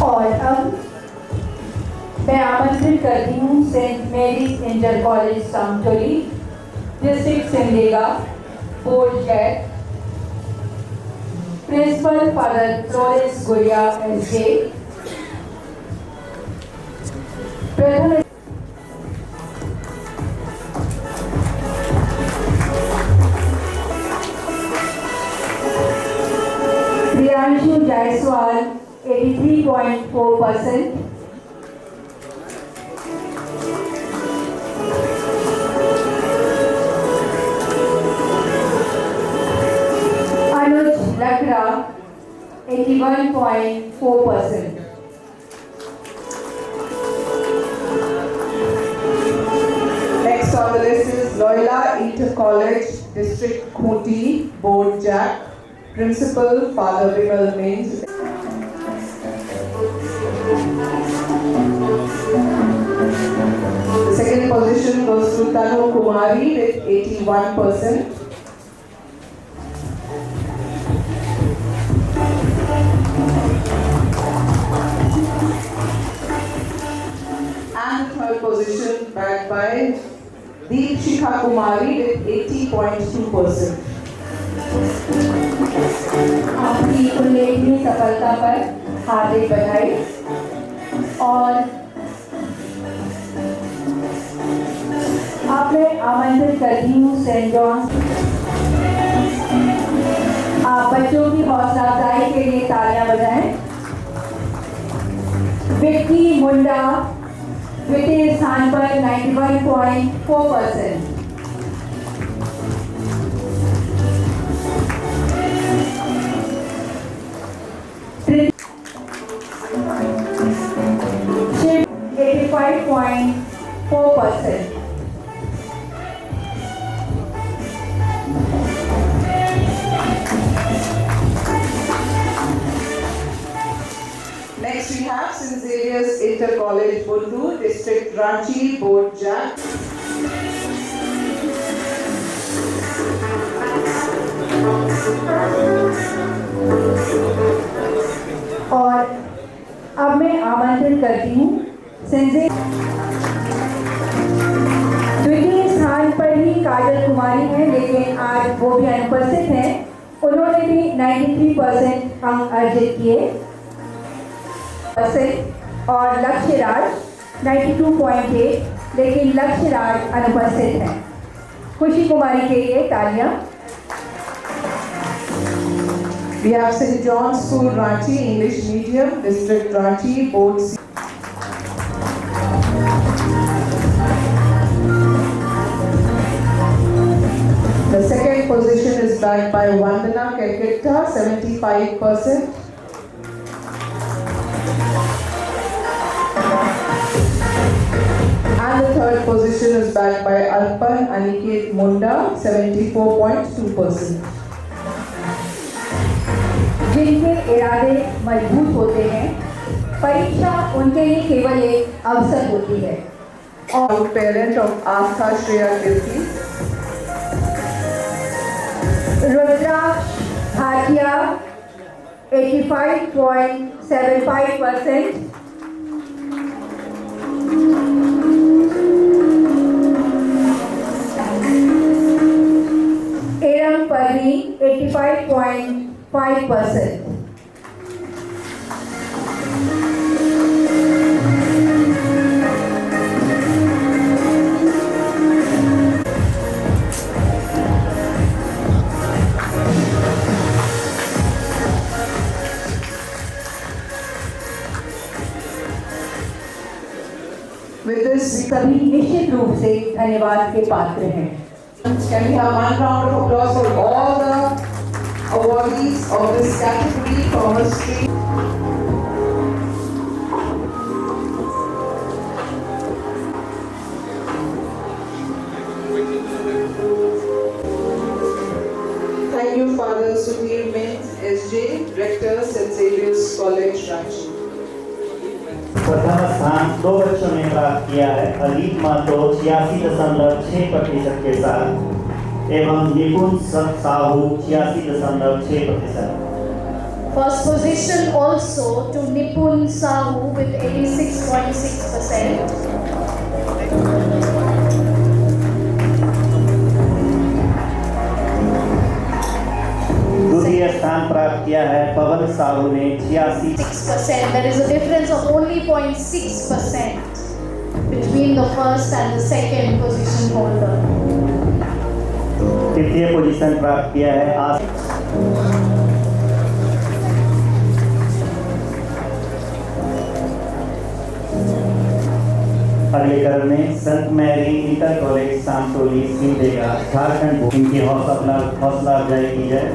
Speaker 4: और अब मैं आमंत्रित करती हूँ Saint Mary's inter college Samtoli, district Simdega, board JAC, principal Father Florence Gudiya SJ, प्रथम प्रियांशु जायसवाल 83.4%, अनुज लकड़ा 81.4%.
Speaker 7: Next on the list is Loyola Inter College, District Khunti, Board Jack, Principal Father Vimal Mains. The second position goes to Tanu Kumari with 81%. And the third position backed by Deepshikha Kumari with 80.2%.
Speaker 4: आपकी उल्लेखनीय सफलता पर हार्दिक बधाई। और अब मैं आमंत्रित करती हूँ सेंट जॉन्स। आप बच्चों की हौसला अफजाई के लिए तालियां बजाएं। विक्की मुंडा द्वितीय स्थान पर 91.4%। Shiv 85.4%।
Speaker 7: Next we have St. Xavier's Inter College, Bundu, District Ranchi, Board Jack.
Speaker 4: और अब मैं आमंत्रित करती हूँ संजय। द्वितीय स्थान पर ही काजल कुमारी हैं, लेकिन आज वो भी अनुपस्थित हैं। उन्होंने भी 93% अंक अर्जित किए और लक्ष्य राज 92.8, लेकिन लक्ष्य राज अनुपस्थित हैं। खुशी कुमारी के लिए तालियां।
Speaker 7: We have St. John's School, Ranchi, English Medium, District Ranchi, Board C. The second position is backed by Vandana Kerketta, 75%. And the third position is backed by Arpan Aniket Munda, 74.2%.
Speaker 4: जिनके इरादे मजबूत होते हैं, परीक्षा उनके लिए केवल एक अवसर होती है।
Speaker 7: और parent of Astha Shreya Kirti.
Speaker 4: Rudraksha Bhatia 85.75%, एरम Parveen 85.5%।
Speaker 7: With this,
Speaker 4: सभी निश्चित रूप से धन्यवाद के पात्र हैं।
Speaker 7: can we have one round of applause for all the awardees of this category from history? Thank you, Father Sudhir Mint, SJ, Rector, St. Xavier's College, Ranchi.
Speaker 3: प्रथम स्थान 2 बच्चों ने प्राप्त किया है अलीप मातो 86.6% के साथ एवं निपुण Sahu 86.6%।
Speaker 1: First position also to Nipun Sahu with 86.6%.
Speaker 3: दूसरा स्थान प्राप्त किया है पवन साहू ने 86%।
Speaker 1: There is a difference of only 0.6% between the first and the second position holder.
Speaker 3: तृतीय पोजीशन प्राप्त किया है अगले क्रम में संत Mary inter college Santoli Simdega Jharkhand इनकी हौसला अफजाई की जाए।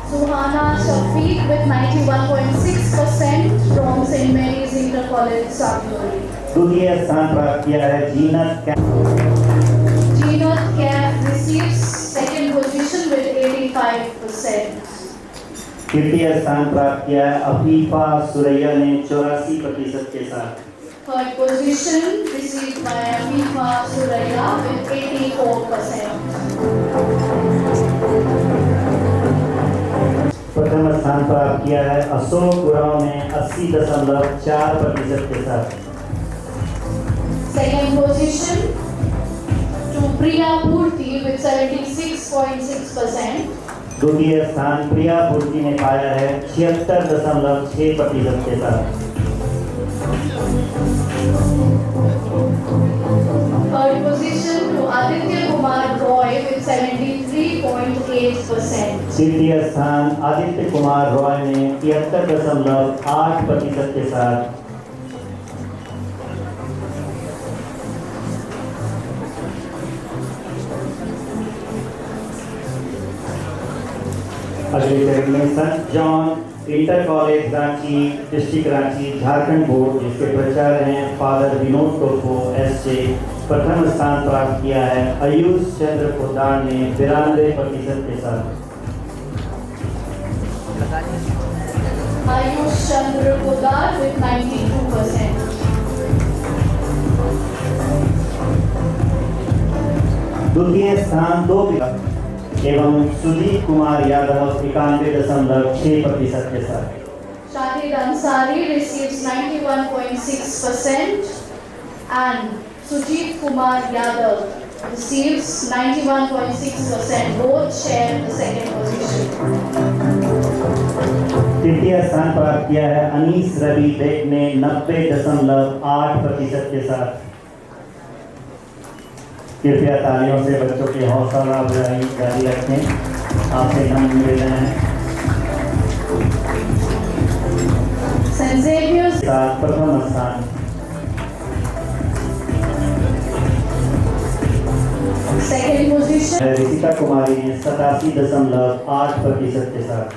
Speaker 1: Suhana Shafiq with 91.6% from St. Mary's Inter College, Santoli.
Speaker 3: द्वितीय स्थान प्राप्त किया है जीनत
Speaker 1: Cap receives second position with 85%.
Speaker 3: तृतीय स्थान प्राप्त किया है अफीफा सुरैया ने 84% के साथ।
Speaker 1: Third position received by Afifa Suraya with 84%.
Speaker 3: प्रथम स्थान प्राप्त किया है अशोक उराव ने 80.4% के साथ।
Speaker 1: Second position to Priya Purti with 76.6%.
Speaker 3: द्वितीय स्थान प्रिया पूर्ति ने पाया है 76.6% के साथ।
Speaker 1: Third position to Aditya Kumar Roy with 73.8%.
Speaker 3: तृतीय स्थान आदित्य कुमार रॉय ने 73.8% के साथ। अगले चरण में संत John inter college Ranchi district Ranchi Jharkhand board जिसके प्रचार्य हैं फादर विनोद टोपो एसजे प्रथम स्थान प्राप्त किया है आयुष चंद्र पोदार ने 92% के साथ।
Speaker 1: Ayush Chandra Podar with 92%.
Speaker 3: द्वितीय स्थान 2 एवं सुदीप कुमार यादव 91.6% के साथ।
Speaker 1: Shahid Ansari receives 91.6% and Sujit Kumar Yadav receives 91.6%. Both share the second position.
Speaker 3: तृतीय स्थान प्राप्त किया है अनीस रवि बेग ने 90.8% के साथ। कृपया तालियों से बच्चों की हौसला अफजाई जारी रखें। आपसे नम्र निवेदन है।
Speaker 1: St. Xavier's
Speaker 3: प्रथम स्थान
Speaker 1: second position
Speaker 3: ऋषिका कुमारी ने 87.8% के साथ।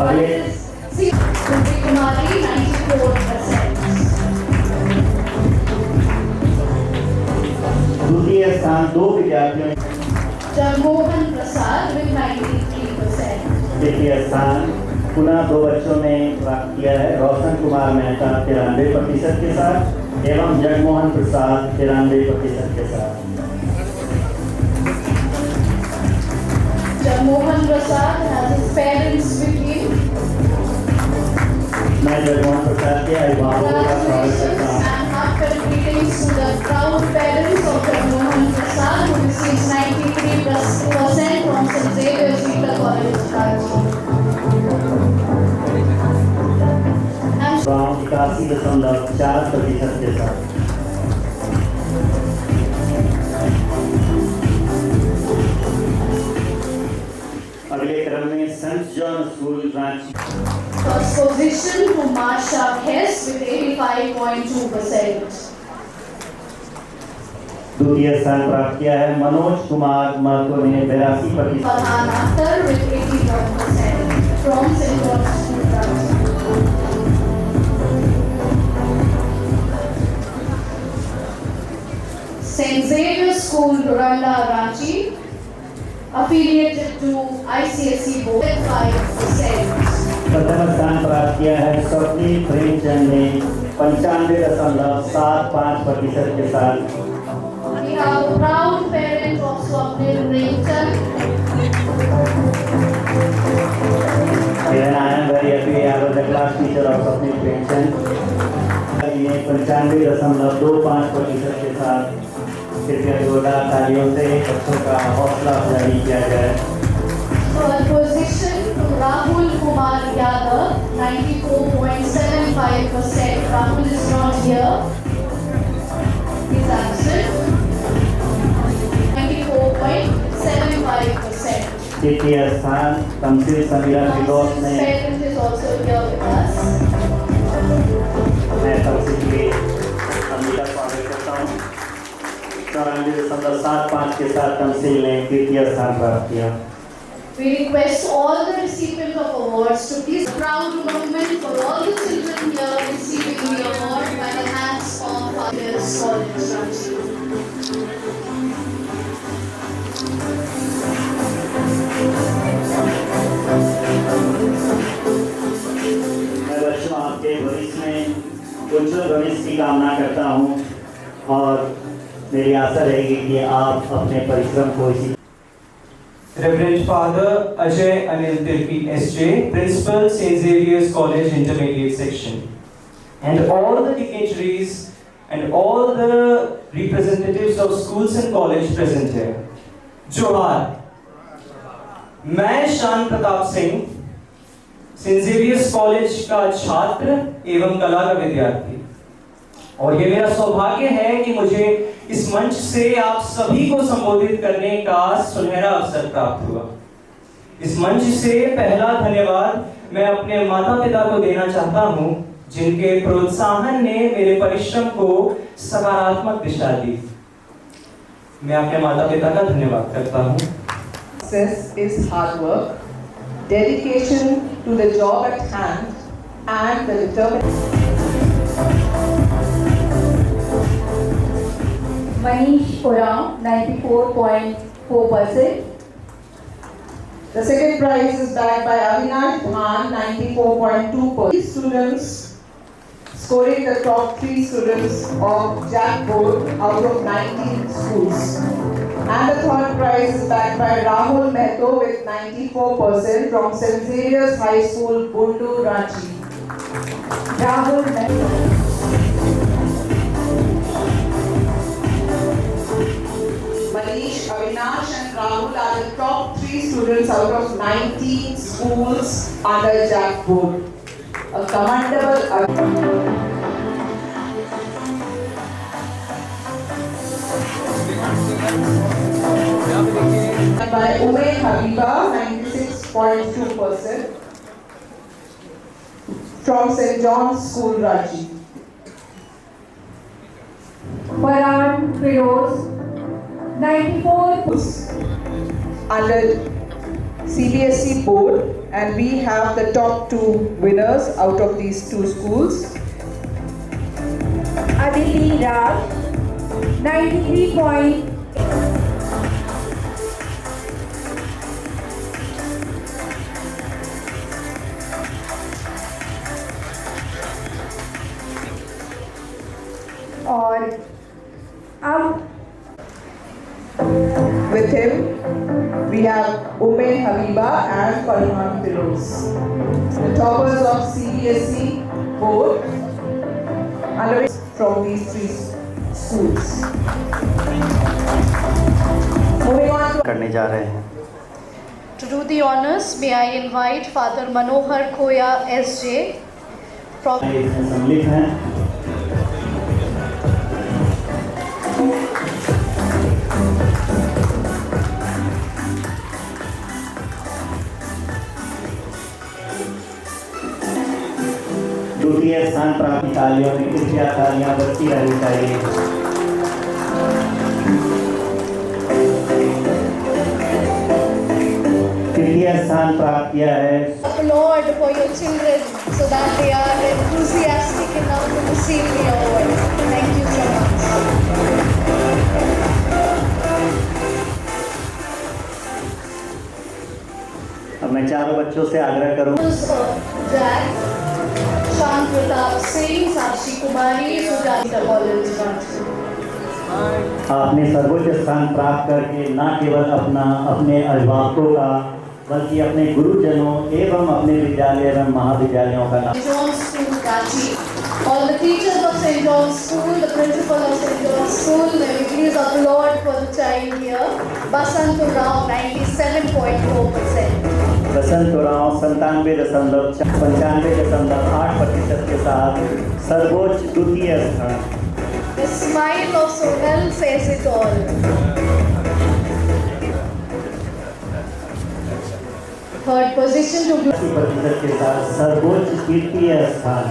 Speaker 3: अगले
Speaker 1: Sujit Kumari 94%.
Speaker 3: द्वितीय स्थान 2 विद्यार्थियों ने
Speaker 1: Jagmohan Prasad with 93%.
Speaker 3: तृतीय स्थान पुनः 2 बच्चों ने प्राप्त किया है रोशन कुमार मेहता 93% के साथ एवं जगमोहन प्रसाद 93% के साथ।
Speaker 1: Jagmohan Prasad has his parents with him.
Speaker 3: मैं जगमोहन प्रसाद के अभिभावकों का स्वागत
Speaker 1: Congratulations
Speaker 3: करता हूँ।
Speaker 1: and heartfelt greetings to the proud parents of Jagmohan Prasad who receives 93% from St. Xavier's Inter College, Ranchi. And
Speaker 3: 81.4% के साथ। होना चाहिए।
Speaker 1: First position to Masha Hess with 85.2%.
Speaker 3: द्वितीय स्थान प्राप्त किया है मनोज कुमार महतो ने 82%।
Speaker 1: Farhan Akhtar with 81% from St. George's School, Ranchi. St. Xavier's School, Duranda, Ranchi, affiliated to ICSE board with 5%.
Speaker 3: प्रथम स्थान प्राप्त किया है स्वप्निल प्रेमचंद ने 95.75% के साथ।
Speaker 1: We have a proud parent of Swapnil Premchand.
Speaker 3: And I am very happy I was the class teacher of Swapnil Premchand. ये 95.25% के साथ कृपया जोरदार तालियों से बच्चों का हौसला अफजाई किया जाए।
Speaker 1: Third position to Rahul Kumar Yadav, 94.75%. Rahul is not here. He's absent. 94.75%.
Speaker 3: तृतीय स्थान तमसील समीरा फिरोज
Speaker 1: His
Speaker 3: ने।
Speaker 1: parent is also here with us.
Speaker 3: मैं तमसील के समीरा स्वागत करता हूँ। 94.75 के साथ तमसील ने तृतीय स्थान प्राप्त किया।
Speaker 1: We request all the recipients of awards to please proud moment for all the children here receiving the award by the hands of our college Ranchi.
Speaker 3: मैं बच्चों आपके भविष्य में उज्जवल भविष्य की कामना करता हूँ और मेरी आशा रहेगी कि आप अपने परिश्रम को इसी
Speaker 11: Reverend Father Ajay Anil Tilpi SJ, Principal St. Xavier's College Intermediate Section, and all the dignitaries and all the representatives of schools and college present here. जोहार। मैं Shaan Pratap Singh, Saint Xavier's College का छात्र एवं कला का विद्यार्थी, और ये मेरा सौभाग्य है कि मुझे इस मंच से आप सभी को संबोधित करने का सुनहरा अवसर प्राप्त हुआ। इस मंच से पहला धन्यवाद मैं अपने माता पिता को देना चाहता हूं, जिनके प्रोत्साहन ने मेरे परिश्रम को सकारात्मक दिशा दी। मैं अपने माता पिता का धन्यवाद करता हूं।
Speaker 7: Success is hard work, dedication to the job at hand, and the determination.
Speaker 4: Manish Oraon, 94.4%.
Speaker 7: The second prize is bagged by Avinash Bhan, 94.2%. Students scoring the top 3 students of Jack Board out of 19 schools. And the third prize is bagged by Rahul Mehto with 94% from St. Xavier's High School, Bundu, Ranchi.
Speaker 4: Rahul Mehto.
Speaker 7: Manish, Avinash and Rahul are the top 3 students out of 19 schools under Jack Board. A commendable by Ume Habiba, 96.2% from St. John's School, Ranchi.
Speaker 4: Farhan Firoz, 94.
Speaker 7: Under CBSE board, and we have the top 2 winners out of these 2 schools.
Speaker 4: Aditi Raj, 93. और अब
Speaker 7: With him, we have Ume Habiba and Farhan Firoz, the toppers of CBSE board, under from these 3 schools. Moving on to
Speaker 3: करने जा रहे हैं।
Speaker 1: To do the honors, may I invite Father Manohar Khoya SJ from
Speaker 3: इसमें सम्मिलित हैं। तालियों में कृपया तालियां बजती रहनी चाहिए। तृतीय स्थान प्राप्त किया है।
Speaker 1: Applaud for your children so that they are enthusiastic enough to receive the award. Thank you so much.
Speaker 3: अब मैं चारों बच्चों से आग्रह करूं।
Speaker 1: Jack, Shan Pratap Singh, Sakshi Kumari, Sujata College.
Speaker 3: आपने सर्वोच्च स्थान प्राप्त करके न केवल अपने अभिभावकों का बल्कि अपने गुरुजनों एवं अपने विद्यालय एवं महाविद्यालयों का नाम।
Speaker 1: St. John's School, Ranchi. All the teachers of St. John's School, the principal of St. John's School, may we please applaud for the child here. Basant Rao, 97.4%.
Speaker 3: बसंत उरांव 95.8% के साथ सर्वोच्च द्वितीय स्थान।
Speaker 1: The smile of Sonal says it all. Third position to
Speaker 3: 80% के साथ सर्वोच्च तृतीय स्थान।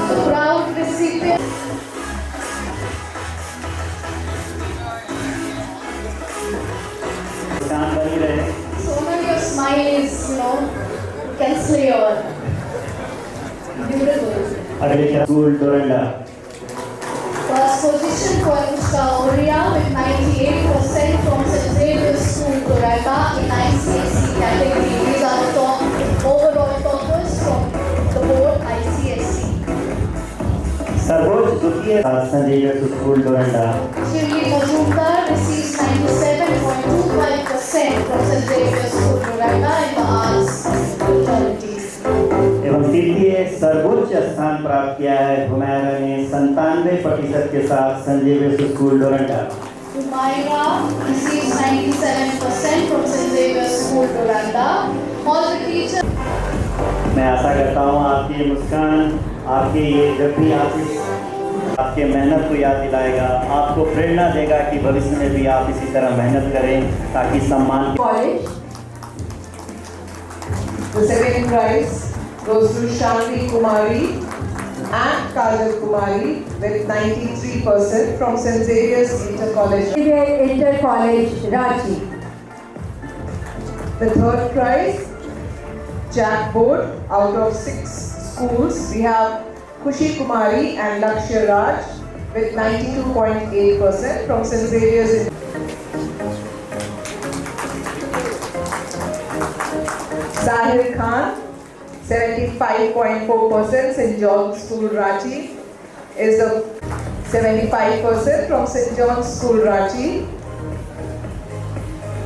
Speaker 1: the proud recipient.
Speaker 3: स्थान बनी रहे।
Speaker 1: Sonal, your smile is, can slay all. Beautiful.
Speaker 3: अगले school Doranda.
Speaker 1: First position for Anushka Oria with 98% from St. Xavier's School, Dorada in ICSE category. These are the top overall toppers from the board ICSE.
Speaker 3: सर्वोच्च द्वितीय संत Xavier's school Doranda.
Speaker 1: Shirley Majumdar receives 97.25% from St. Xavier's School, Dorada in the arts fraternity.
Speaker 3: एवं तृतीय सर्वोच्च स्थान प्राप्त किया है हुमैरा ने 97% के साथ संत Xavier's school Doranda.
Speaker 1: Humaira receives 97% from St. Xavier's School, Doranda. All the teachers.
Speaker 3: मैं आशा करता हूँ आपकी मुस्कान आपके ये जब भी आपके मेहनत को याद दिलाएगा, आपको प्रेरणा देगा कि भविष्य में भी आप इसी तरह मेहनत करें ताकि सम्मान।
Speaker 7: College. The second prize goes to Shanvi Kumari and Kajal Kumari with 93% from St. Xavier's Inter College.
Speaker 6: Inter College, Ranchi.
Speaker 7: The third prize, Jack Board. Out of 6 schools, we have Khushi Kumari and Lakshya Raj with 92.8% from St. Xavier's. Sahil Khan, 75.4% St. John's School, Ranchi, is the 75% from St. John's School, Ranchi.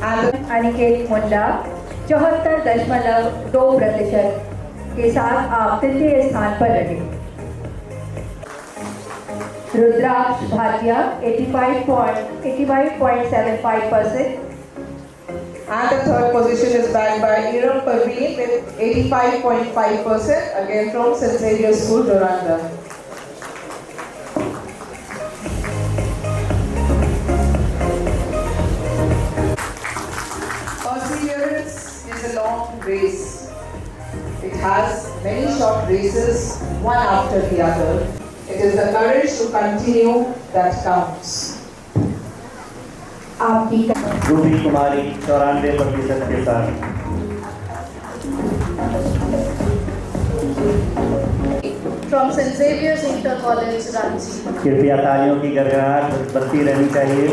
Speaker 7: And
Speaker 6: Aniket मुंडा 74.2% के साथ आप तृतीय स्थान पर रहे। रुद्राक्ष Bhatia 85.75%।
Speaker 7: And the third position is bagged by Iram Parveen with 85.5%, again from St. Xavier's School, Doranda. Perseverance is a long race. It has many short races, one after the other. It is the courage to continue that counts.
Speaker 6: आपकी
Speaker 3: रूबी कुमारी 94% के साथ।
Speaker 1: from St. Xavier's Inter College, Ranchi.
Speaker 3: कृपया तालियों की गड़गड़ाहट बजती रहनी चाहिए।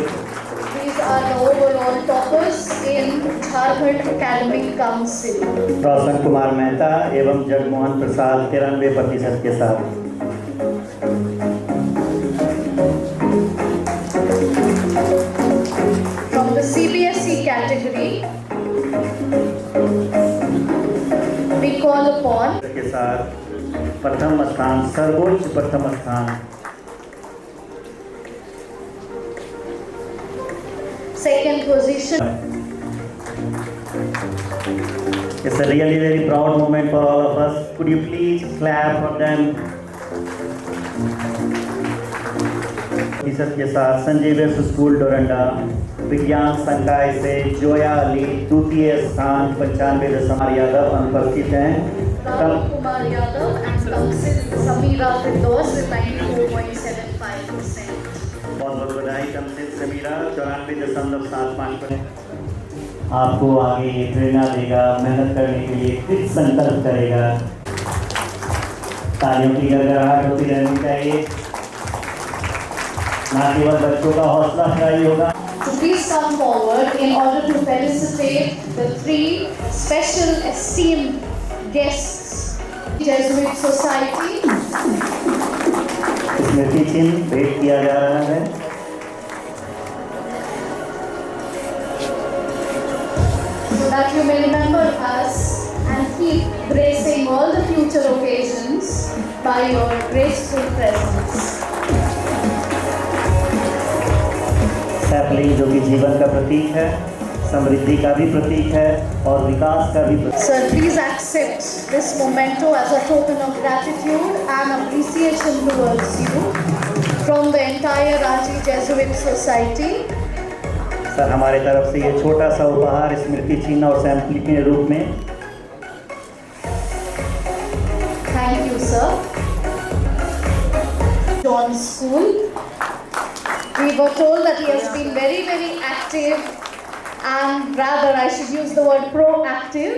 Speaker 1: These are the overall toppers in Jharkhand Academic Council.
Speaker 3: Roshan Kumar Mehta एवं जगमोहन प्रसाद 93% के साथ।
Speaker 1: From the CBSE category, we call upon
Speaker 3: के साथ प्रथम स्थान, सर्वोच्च प्रथम स्थान।
Speaker 1: second position.
Speaker 3: It's a really very proud moment for all of us. Could you please clap for them? के साथ संत जेवियर्स स्कूल डोरंडा विज्ञान संकाय से जोया अली द्वितीय स्थान 95 यादव अनुपस्थित हैं।
Speaker 1: Rahul Kumar Yadav and Tamsil Samira Firdaus with 94.75%.
Speaker 3: बहुत बहुत बधाई तमसिल समीरा 94.75%। आपको आगे प्रेरणा देगा, मेहनत करने के लिए कृत संकल्प करेगा। तालियों की गड़गड़ाहट होती रहनी चाहिए, ना केवल बच्चों का हौसला अफजाई होगा।
Speaker 1: So please come forward in order to felicitate the three special esteemed guests. Jesuit Society.
Speaker 3: स्मृति चिन्ह भेंट किया जा रहा है।
Speaker 1: So that you may remember us and keep gracing all the future occasions by your graceful presence.
Speaker 3: Sapling जो कि जीवन का प्रतीक है, समृद्धि का भी प्रतीक है और विकास का भी प्रतीक।
Speaker 1: Sir, please accept this memento as a token of gratitude and appreciation towards you from the entire Ranchi Jesuit Society.
Speaker 3: Sir, हमारे तरफ से ये छोटा सा उपहार स्मृति चिन्ह और सैंपलिंग के रूप में।
Speaker 1: Thank you, sir. John School. We were told that he has been very, very active, and rather I should use the word proactive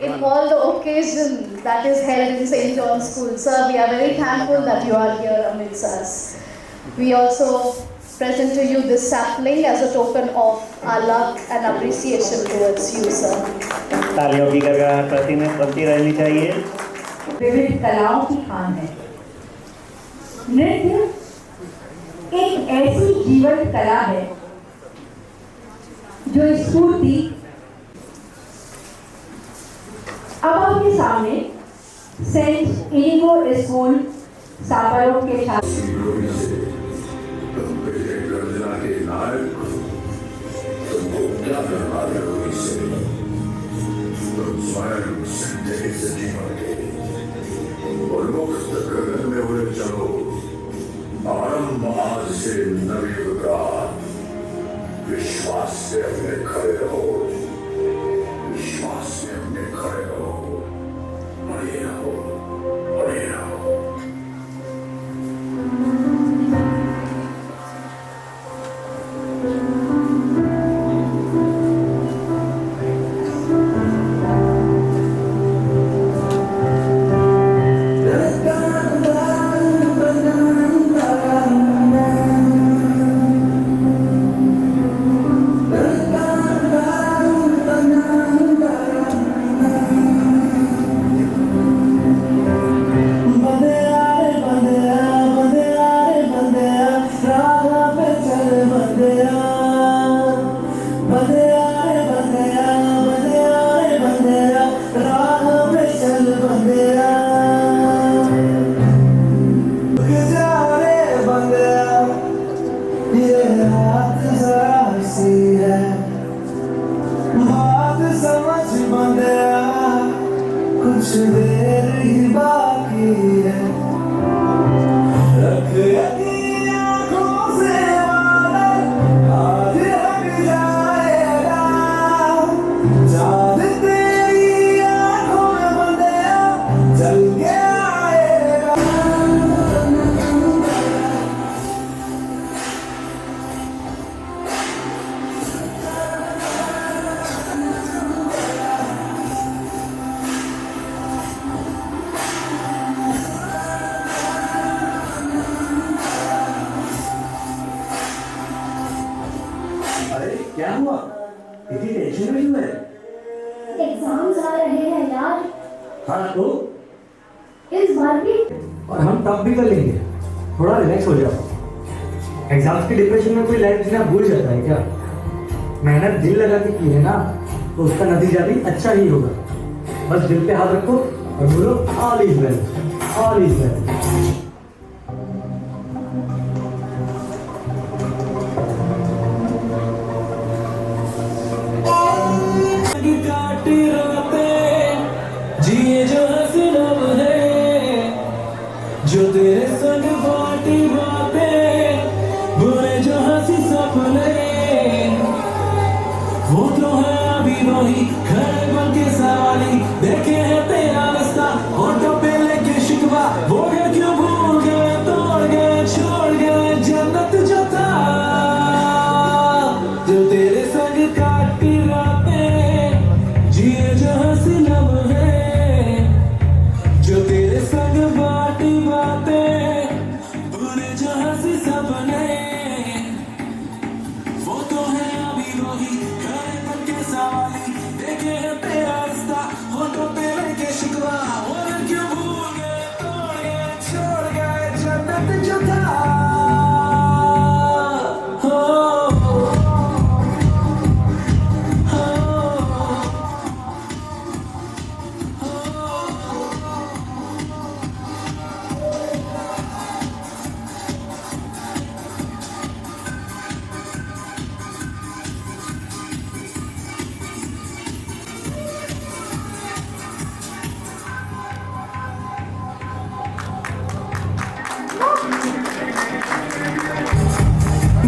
Speaker 1: in all the occasions that is held in St. John's School. Sir, we are very thankful that you are here amidst us. We also present to you this sapling as a token of our love and appreciation towards you, sir.
Speaker 3: तालियों की गड़गड़ाहट बनती रहनी चाहिए।
Speaker 4: विविध कलाओं की खान है। नृत्य एक ऐसी जीवन कला है जो स्फूर्ति। अब आपके सामने सेंट इनिगो स्कूल साबरों के छात्र
Speaker 10: आरंभ आज से नवी युग का, विश्वास से अपने खड़े रहो, विश्वास से अपने खड़े रहो, अड़े रहो, अड़े रहो।
Speaker 12: कुछ देर ही बाकी है, रख आँखों से वादा आज लग जाएगा, चाँद तेरी आँखों में बंदया जल के आएगा।
Speaker 9: अरे क्या हुआ? इतनी टेंशन में क्यों है?
Speaker 13: एग्जाम्स आ रहे हैं यार।
Speaker 9: हाँ तो
Speaker 13: इस बार भी।
Speaker 14: और हम तब भी कर लेंगे, थोड़ा रिलैक्स हो जाओ। एग्जाम्स के डिप्रेशन में कोई लाइफ जीना भूल जाता है क्या? मेहनत दिल लगा के की है ना, तो उसका नतीजा भी अच्छा ही होगा। बस दिल पे हाथ रखो और बोलो all is well, all is well.
Speaker 12: जिए जो हसीना है, जो तेरे संग बाटी बातें, बुरे जो हंसी सपने, जो था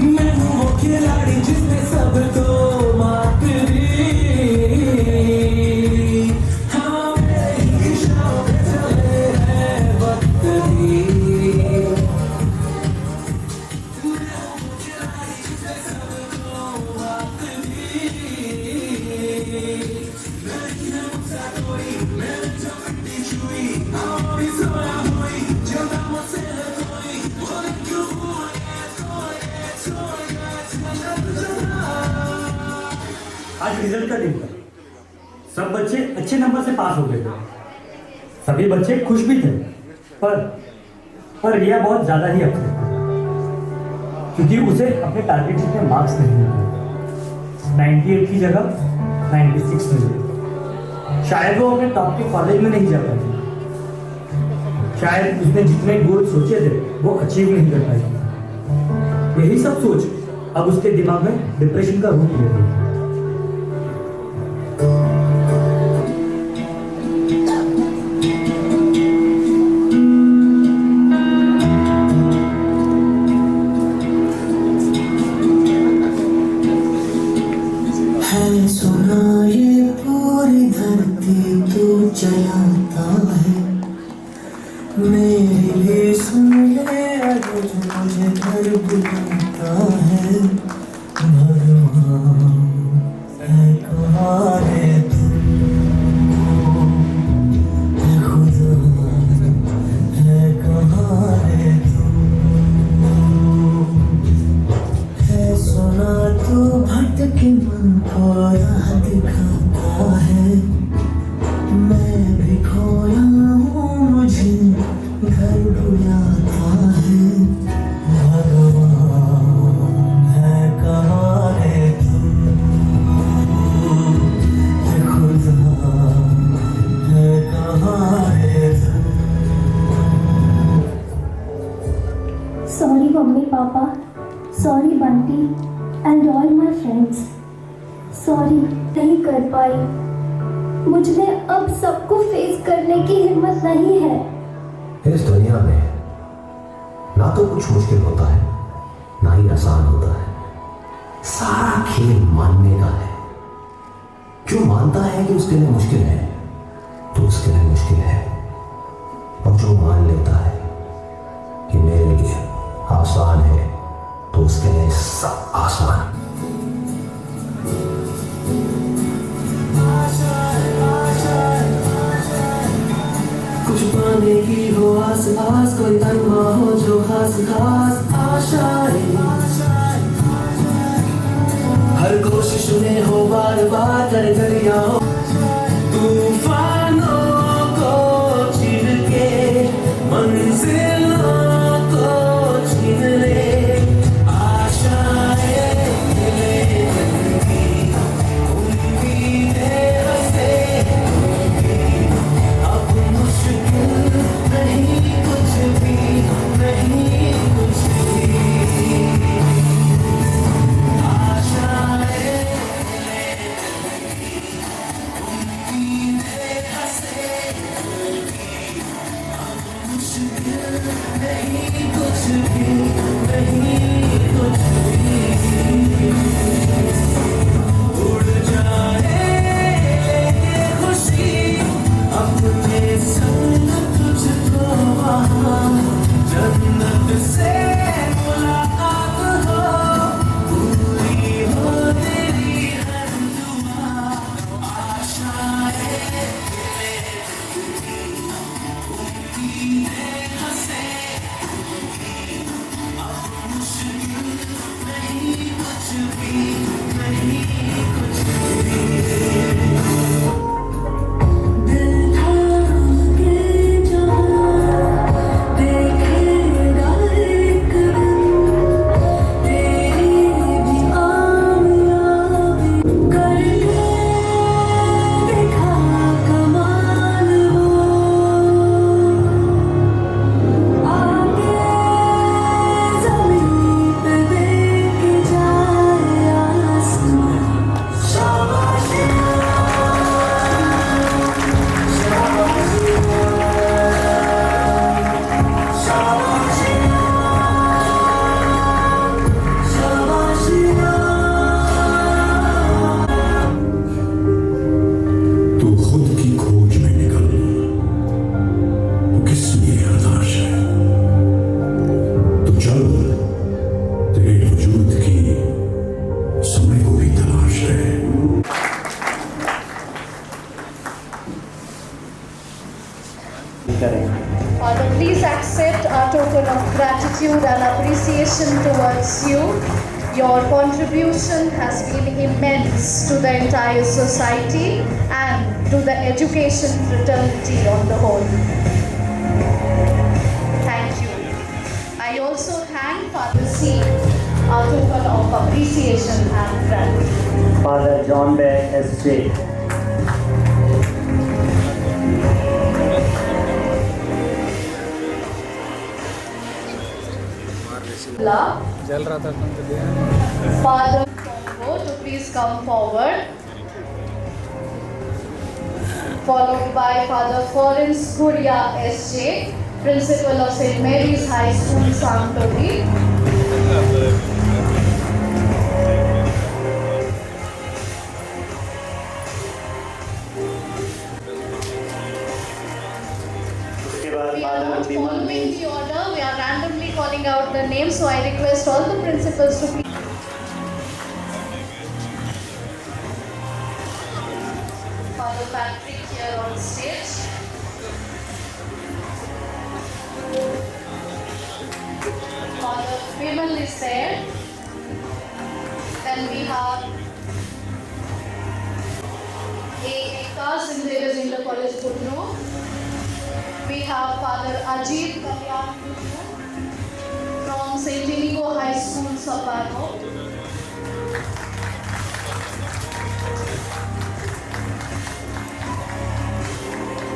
Speaker 12: मैं हूँ वो खिलाड़ी जिसने सबको मात दी। हाँ मेरी दिशाओं पे चले हैं वक्त भी। मैं हूँ वो खिलाड़ी जिसने सबको मात दी। नहीं है मुझसे कोई मैंने जो मिट्टी छुई हाँ भी सोया हुई जिंदा मुझसे है कोई बोले क्यों हुआ
Speaker 14: आज रिजल्ट का दिन था। सब बच्चे अच्छे नंबर से पास हो गए थे। सभी बच्चे खुश भी थे। पर रिया बहुत ज्यादा ही अपसेट थी क्योंकि उसे अपने टारगेट जितने मार्क्स नहीं मिले। 98 की जगह 96 मिले। शायद वो अपने टॉप के कॉलेज में नहीं जा पाई। शायद उसने जितने गोल सोचे थे वो अचीव नहीं कर पाई। यही सब सोच अब उसके दिमाग में डिप्रेशन का रूप ले रही है।
Speaker 12: सुना ये पूरी धरती तू चलाता है मेरे लिए सुन ले अगर मुझे घर बुलाता है भगवान है कहाँ है तू है खुदा है कहाँ है तू है सुना तू भटके मन को राह दिखाता है मैं भी खोया हूँ मुझे घर बुलाता है भगवान है कहाँ है तू है खुदा है कहाँ है तू।
Speaker 13: Sorry mummy papa, sorry Bunty and all my friends. Sorry नहीं कर पाई। मुझे अब सबको फेस करने की हिम्मत नहीं है।
Speaker 15: इस दुनिया में ना तो कुछ मुश्किल होता है ना ही आसान होता है। सारा खेल मानने का है। जो मानता है कि उसके लिए मुश्किल है तो उसके लिए मुश्किल है और जो मान लेता है कि मेरे लिए आसान है तो उसके लिए सब आसान।
Speaker 12: कुछ पाने की हो आस पास कोई तन्हा हो जो खास खास आशाएं हर कोशिश में हो बार बार डर डरिया हो तूफानों को छीन के मंजिलों को छीन ले आशाएं उम्मीदें हंसे अब मुश्किल नहीं कुछ भी नहीं कुछ भी आशाएं उम्मीदें हंसे अब मुश्किल नहीं कुछ भी नहीं कुछ भी उड़ जाए खुशी अपने संग तुझको वहाँ जन्नत से मुलाकात हो पूरी हो तेरी हर दुआ आशाएं उम्मीदें हंसे अब मुश्किल नहीं कुछ भी नहीं कुछ भी दिल थाम के जा देखेगा
Speaker 1: Father, please accept our token of gratitude and appreciation towards you. Your contribution has been immense to the entire society and to the education fraternity on the whole. Thank you. I also thank Father C, our token of appreciation and gratitude.
Speaker 3: Father John Beck S.J.
Speaker 8: चल रहा था तुम तो दिया
Speaker 1: Father Congo to please come forward. Followed by Father Florence Guria S.J., Principal of St. Mary's High School, Santori. We are not following the order, we are randomly calling out the names, so I request all the principals to please. Father Patrick here on stage. Father Vimal is there. Then we have A.A. St. Xavier's Inter College, Putno. We have Father Ajit Kalyan from St. Inigo High School, Sapano.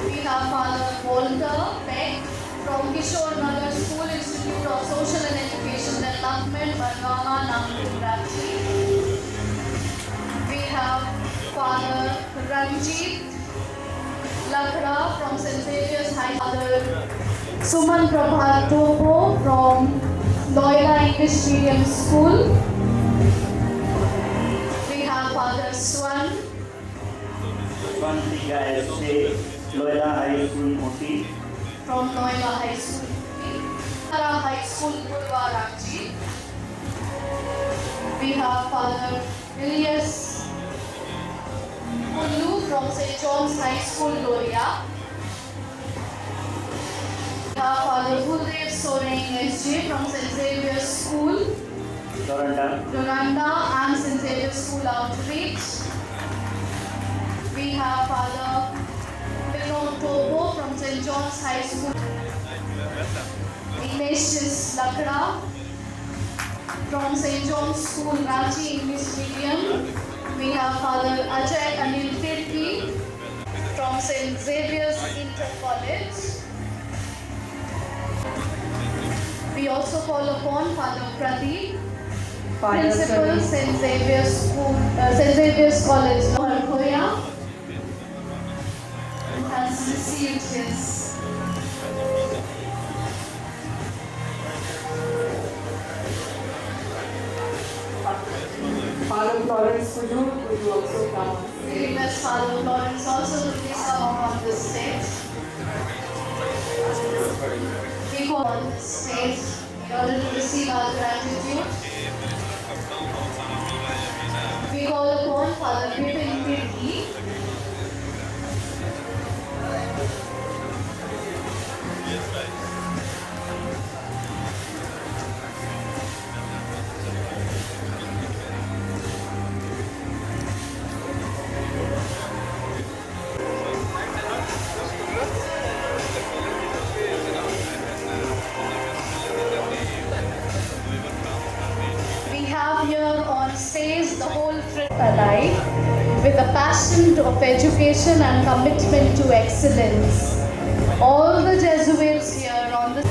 Speaker 1: We have Father Walter Beck from Kishore Nagar School Institute of Social and Education Development, Bargama, Nagpur, Ranchi. We have Father Ranjit Lakra from St. Xavier's High School. Suman Prabhat Topo from Loyola English Medium School. We have Father Swan.
Speaker 3: Swantika S.J. Loyola High School, Moti.
Speaker 1: From Loyola High School. Tara High School, Purva, Ranchi. We have Father Elias Kullu from St. John's High School, Gloria. We have Father Guldev Soreng S.J. from St. Xavier's School, Doranda and St. Xavier's School Outreach. We have Father Vinod Tobo from St. John's High School. Ignatius Lakra from St. John's School, Ranchi English Medium. We have Father Ajay Anil Tirki from St. Xavier's Inter College. We also call upon Father Pradeep, Principal St. Xavier's School, St. Xavier's College, Harkoya, who has received his
Speaker 7: Father Florence Kudu, could you also come on
Speaker 1: We
Speaker 7: stage?
Speaker 1: request Father Florence also to please come up on this stage. We call on this stage in order to receive our gratitude. We call upon Father Vipin Tirki. We have here on stage the whole trip alive with a passion of education and commitment to excellence. All the Jesuits here on the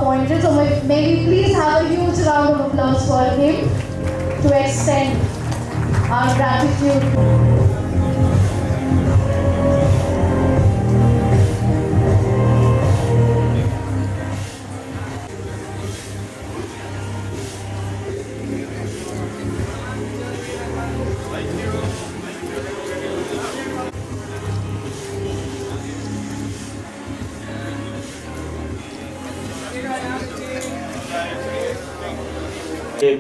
Speaker 1: appointed. So may we please have a huge round of applause for him to extend our gratitude.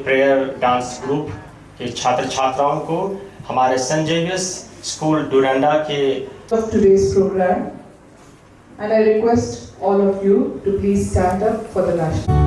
Speaker 11: Prayer dance group के छात्र छात्राओं को हमारे सेंट जेवियर्स स्कूल डुरंडा के
Speaker 7: of today's program, and I request all of you to please stand up for the national.